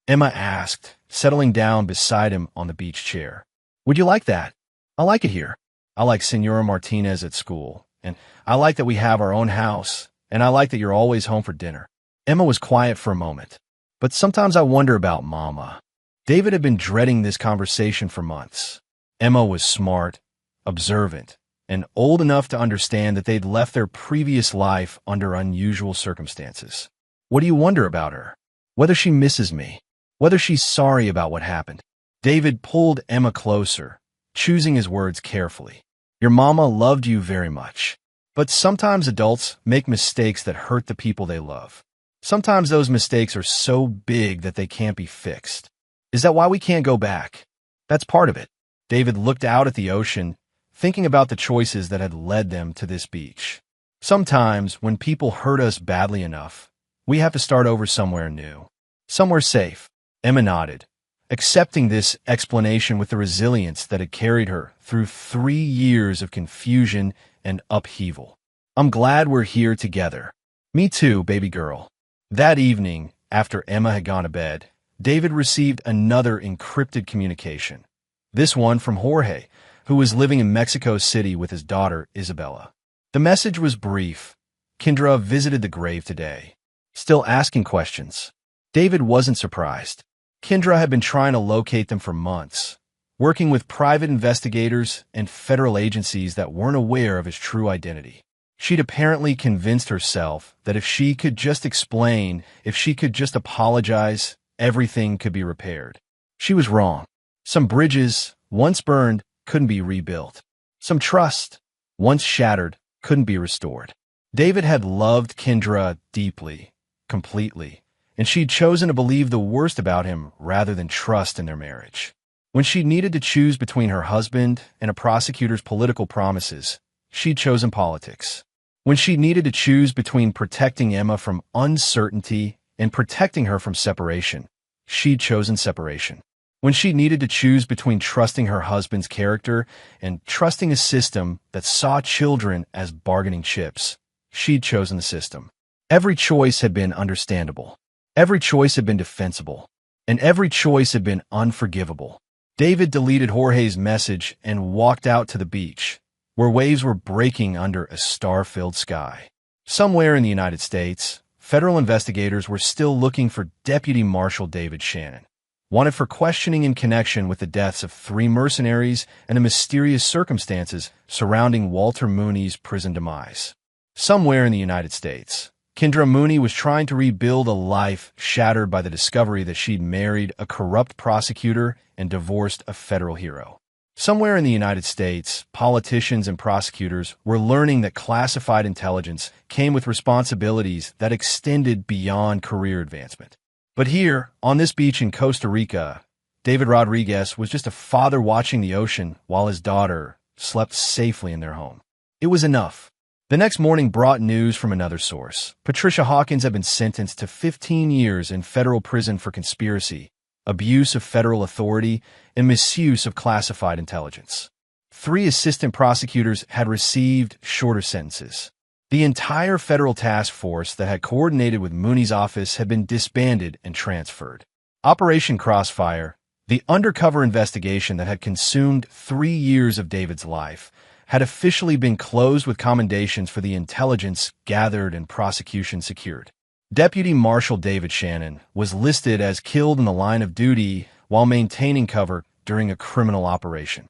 Emma asked, settling down beside him on the beach chair. "Would you like that? I like it here. I like Senora Martinez at school, and I like that we have our own house, and I like that you're always home for dinner." Emma was quiet for a moment. "But sometimes I wonder about Mama." David had been dreading this conversation for months. Emma was smart, observant, and old enough to understand that they'd left their previous life under unusual circumstances. "What do you wonder about her? Whether she misses me? Whether she's sorry about what happened?" David pulled Emma closer, choosing his words carefully. "Your mama loved you very much. But sometimes adults make mistakes that hurt the people they love. Sometimes those mistakes are so big that they can't be fixed. Is that why we can't go back? That's part of it." David looked out at the ocean, thinking about the choices that had led them to this beach. "Sometimes, when people hurt us badly enough, we have to start over somewhere new. Somewhere safe." Emma nodded, accepting this explanation with the resilience that had carried her through 3 years of confusion and upheaval. "I'm glad we're here together." "Me too, baby girl." That evening, after Emma had gone to bed, David received another encrypted communication, this one from Jorge, who was living in Mexico City with his daughter, Isabella. The message was brief. "Kendra visited the grave today. Still asking questions." David wasn't surprised. Kendra had been trying to locate them for months, working with private investigators and federal agencies that weren't aware of his true identity. She'd apparently convinced herself that if she could just explain, if she could just apologize, everything could be repaired. She was wrong. Some bridges, once burned, couldn't be rebuilt. Some trust, once shattered, couldn't be restored. David had loved Kendra deeply, completely, and she'd chosen to believe the worst about him rather than trust in their marriage. When she needed to choose between her husband and a prosecutor's political promises, she'd chosen politics. When she needed to choose between protecting Emma from uncertainty and protecting her from separation, she'd chosen separation. When she needed to choose between trusting her husband's character and trusting a system that saw children as bargaining chips, she'd chosen the system. Every choice had been understandable. Every choice had been defensible. And every choice had been unforgivable. David deleted Jorge's message and walked out to the beach, where waves were breaking under a star-filled sky. Somewhere in the United States, federal investigators were still looking for Deputy Marshal David Shannon, wanted for questioning in connection with the deaths of 3 mercenaries and the mysterious circumstances surrounding Walter Mooney's prison demise. Somewhere in the United States, Kendra Mooney was trying to rebuild a life shattered by the discovery that she'd married a corrupt prosecutor and divorced a federal hero. Somewhere in the United States, politicians and prosecutors were learning that classified intelligence came with responsibilities that extended beyond career advancement. But here, on this beach in Costa Rica, David Rodriguez was just a father watching the ocean while his daughter slept safely in their home. It was enough. The next morning brought news from another source. Patricia Hawkins had been sentenced to 15 years in federal prison for conspiracy, abuse of federal authority, and misuse of classified intelligence. 3 assistant prosecutors had received shorter sentences. The entire federal task force that had coordinated with Mooney's office had been disbanded and transferred. Operation Crossfire, the undercover investigation that had consumed 3 years of David's life, had officially been closed with commendations for the intelligence gathered and prosecution secured. Deputy Marshal David Shannon was listed as killed in the line of duty while maintaining cover during a criminal operation.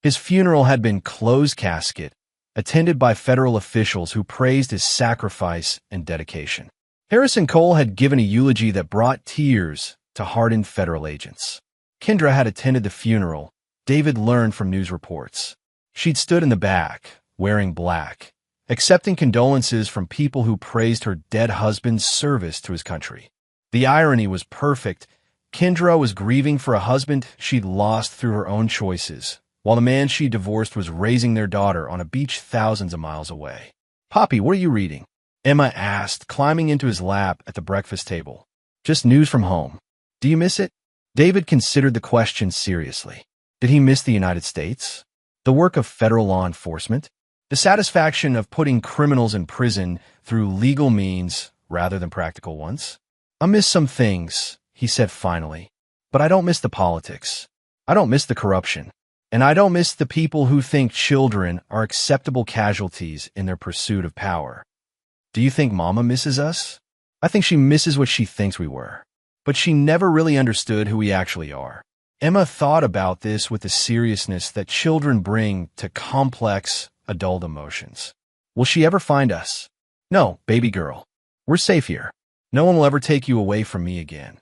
His funeral had been closed casket, attended by federal officials who praised his sacrifice and dedication. Harrison Cole had given a eulogy that brought tears to hardened federal agents. Kendra had attended the funeral, David learned from news reports. She'd stood in the back, wearing black, accepting condolences from people who praised her dead husband's service to his country. The irony was perfect. Kendra was grieving for a husband she'd lost through her own choices, while the man she divorced was raising their daughter on a beach thousands of miles away. "Poppy, what are you reading?" Emma asked, climbing into his lap at the breakfast table. "Just news from home. Do you miss it?" David considered the question seriously. Did he miss the United States? The work of federal law enforcement? The satisfaction of putting criminals in prison through legal means rather than practical ones? "I miss some things," he said finally, "but I don't miss the politics. I don't miss the corruption. And I don't miss the people who think children are acceptable casualties in their pursuit of power." "Do you think Mama misses us?" "I think she misses what she thinks we were. But she never really understood who we actually are." Emma thought about this with the seriousness that children bring to complex adult emotions. "Will she ever find us?" "No, baby girl. We're safe here. No one will ever take you away from me again."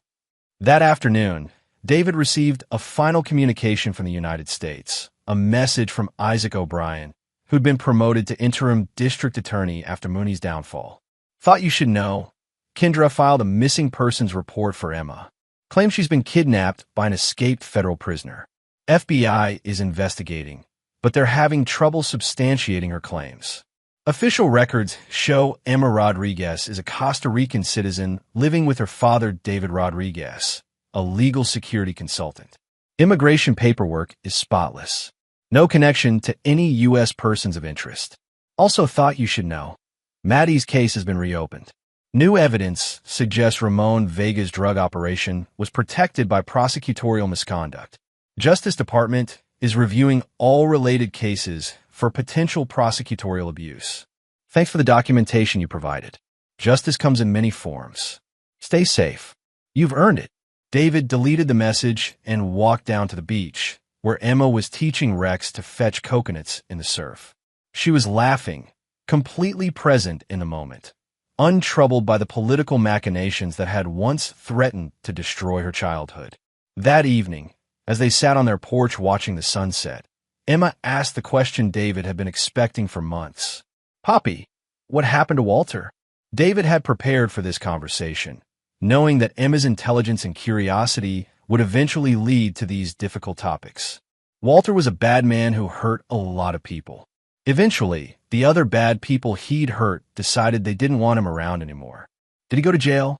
That afternoon, David received a final communication from the United States, a message from Isaac O'Brien, who'd been promoted to interim district attorney after Mooney's downfall. "Thought you should know. Kendra filed a missing persons report for Emma. Claims she's been kidnapped by an escaped federal prisoner. FBI is investigating, but they're having trouble substantiating her claims. Official records show Emma Rodriguez is a Costa Rican citizen living with her father, David Rodriguez, a legal security consultant. Immigration paperwork is spotless. No connection to any U.S. persons of interest. Also thought you should know. Maddie's case has been reopened. New evidence suggests Ramon Vega's drug operation was protected by prosecutorial misconduct. Justice Department is reviewing all related cases for potential prosecutorial abuse. Thanks for the documentation you provided. Justice comes in many forms. Stay safe. You've earned it." David deleted the message and walked down to the beach, where Emma was teaching Rex to fetch coconuts in the surf. She was laughing, completely present in the moment, untroubled by the political machinations that had once threatened to destroy her childhood. That evening, as they sat on their porch watching the sunset, Emma asked the question David had been expecting for months. "Poppy, what happened to Walter?" David had prepared for this conversation, knowing that Emma's intelligence and curiosity would eventually lead to these difficult topics. Walter was a bad man who hurt a lot of people. Eventually, the other bad people he'd hurt decided they didn't want him around anymore. Did he go to jail?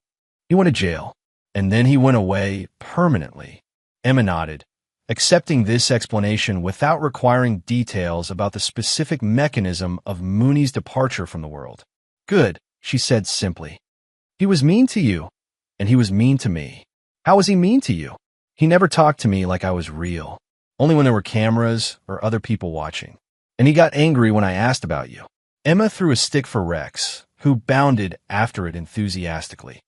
He went to jail, and then he went away permanently. Emma nodded, accepting this explanation without requiring details about the specific mechanism of Mooney's departure from the world. Good, she said simply. He was mean to you, and he was mean to me. How was he mean to you? He never talked to me like I was real, only when there were cameras or other people watching. And he got angry when I asked about you. Emma threw a stick for Rex, who bounded after it enthusiastically.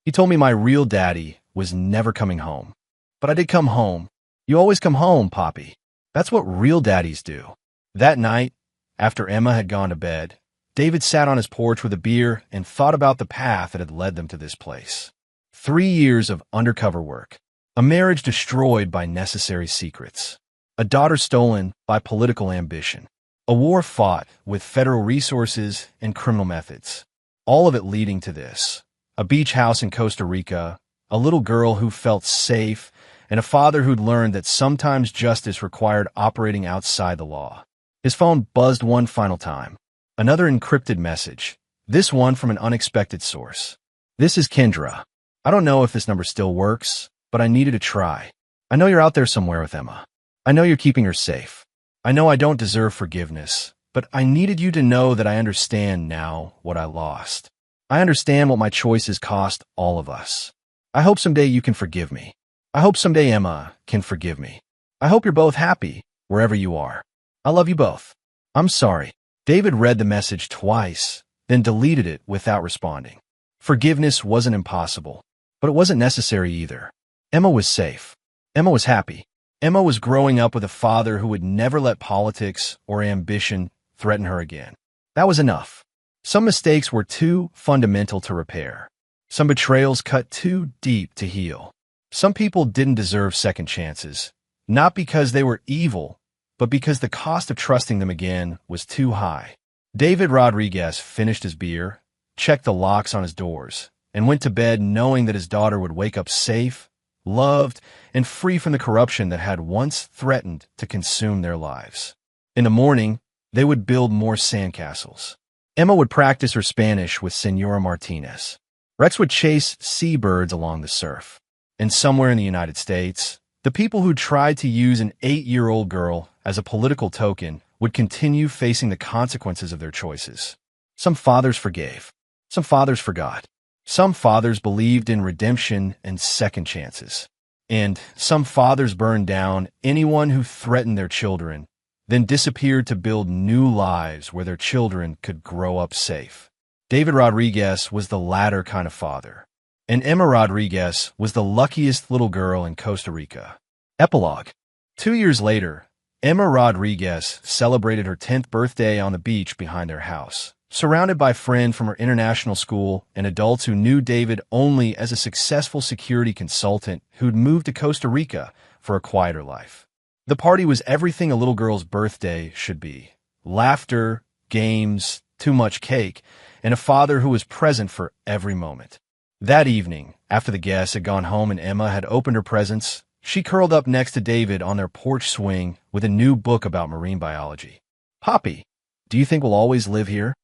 He told me my real daddy was never coming home. But I did come home. You always come home, Poppy. That's what real daddies do. That night, after Emma had gone to bed, David sat on his porch with a beer and thought about the path that had led them to this place. 3 years of undercover work, a marriage destroyed by necessary secrets, a daughter stolen by political ambition, a war fought with federal resources and criminal methods, all of it leading to this: a beach house in Costa Rica, a little girl who felt safe, and a father who'd learned that sometimes justice required operating outside the law. His phone buzzed one final time. Another encrypted message, this one from an unexpected source. This is Kendra. I don't know if this number still works, but I needed to try. I know you're out there somewhere with Emma. I know you're keeping her safe. I know I don't deserve forgiveness, but I needed you to know that I understand now what I lost. I understand what my choices cost all of us. I hope someday you can forgive me. I hope someday Emma can forgive me. I hope you're both happy, wherever you are. I love you both. I'm sorry. David read the message twice, then deleted it without responding. Forgiveness wasn't impossible, but it wasn't necessary either. Emma was safe. Emma was happy. Emma was growing up with a father who would never let politics or ambition threaten her again. That was enough. Some mistakes were too fundamental to repair. Some betrayals cut too deep to heal. Some people didn't deserve second chances, not because they were evil, but because the cost of trusting them again was too high. David Rodriguez finished his beer, checked the locks on his doors, and went to bed knowing that his daughter would wake up safe, loved, and free from the corruption that had once threatened to consume their lives. In the morning, they would build more sandcastles. Emma would practice her Spanish with Senora Martinez. Rex would chase seabirds along the surf. And somewhere in the United States, the people who tried to use an 8-year-old girl as a political token would continue facing the consequences of their choices. Some fathers forgave. Some fathers forgot. Some fathers believed in redemption and second chances. And some fathers burned down anyone who threatened their children, then disappeared to build new lives where their children could grow up safe. David Rodriguez was the latter kind of father. And Emma Rodriguez was the luckiest little girl in Costa Rica. Epilogue. 2 years later, Emma Rodriguez celebrated her 10th birthday on the beach behind their house, surrounded by friends from her international school and adults who knew David only as a successful security consultant who'd moved to Costa Rica for a quieter life. The party was everything a little girl's birthday should be: laughter, games, too much cake, and a father who was present for every moment. That evening, after the guests had gone home and Emma had opened her presents, she curled up next to David on their porch swing with a new book about marine biology. Poppy, do you think we'll always live here?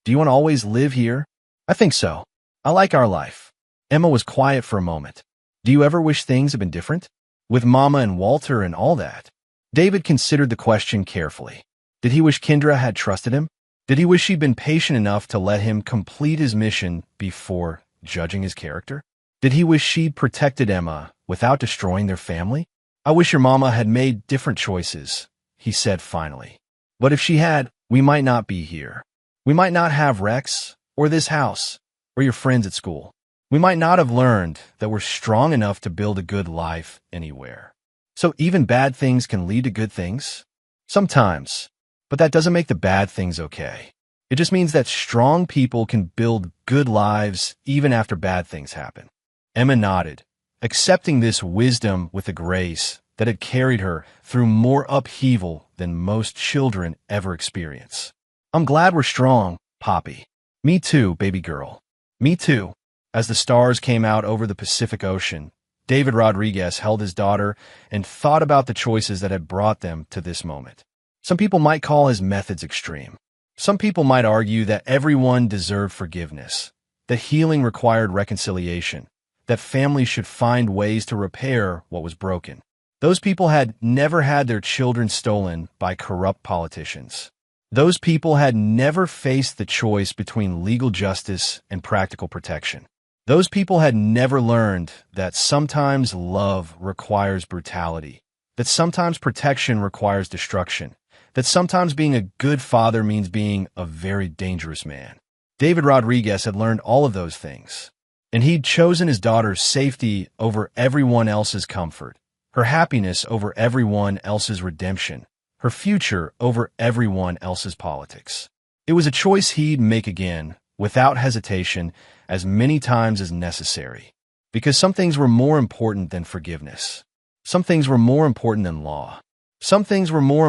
Do you want to always live here? I think so. I like our life. Emma was quiet for a moment. Do you ever wish things had been different? With Mama and Walter and all that? David considered the question carefully. Did he wish Kendra had trusted him? Did he wish she'd been patient enough to let him complete his mission before judging his character? Did he wish she'd protected Emma without destroying their family? I wish your mama had made different choices, he said finally. But if she had, we might not be here. We might not have Rex, or this house, or your friends at school. We might not have learned that we're strong enough to build a good life anywhere. So even bad things can lead to good things? Sometimes. But that doesn't make the bad things okay. It just means that strong people can build good lives even after bad things happen. Emma nodded, accepting this wisdom with a grace that had carried her through more upheaval than most children ever experience. I'm glad we're strong, Poppy. Me too, baby girl. Me too. As the stars came out over the Pacific Ocean, David Rodriguez held his daughter and thought about the choices that had brought them to this moment. Some people might call his methods extreme. Some people might argue that everyone deserved forgiveness, that healing required reconciliation, that families should find ways to repair what was broken. Those people had never had their children stolen by corrupt politicians. Those people had never faced the choice between legal justice and practical protection. Those people had never learned that sometimes love requires brutality, that sometimes protection requires destruction, that sometimes being a good father means being a very dangerous man. David Rodriguez had learned all of those things, and he'd chosen his daughter's safety over everyone else's comfort, her happiness over everyone else's redemption, her future over everyone else's politics. It was a choice he'd make again, without hesitation, as many times as necessary. Because some things were more important than forgiveness. Some things were more important than law. Some things were more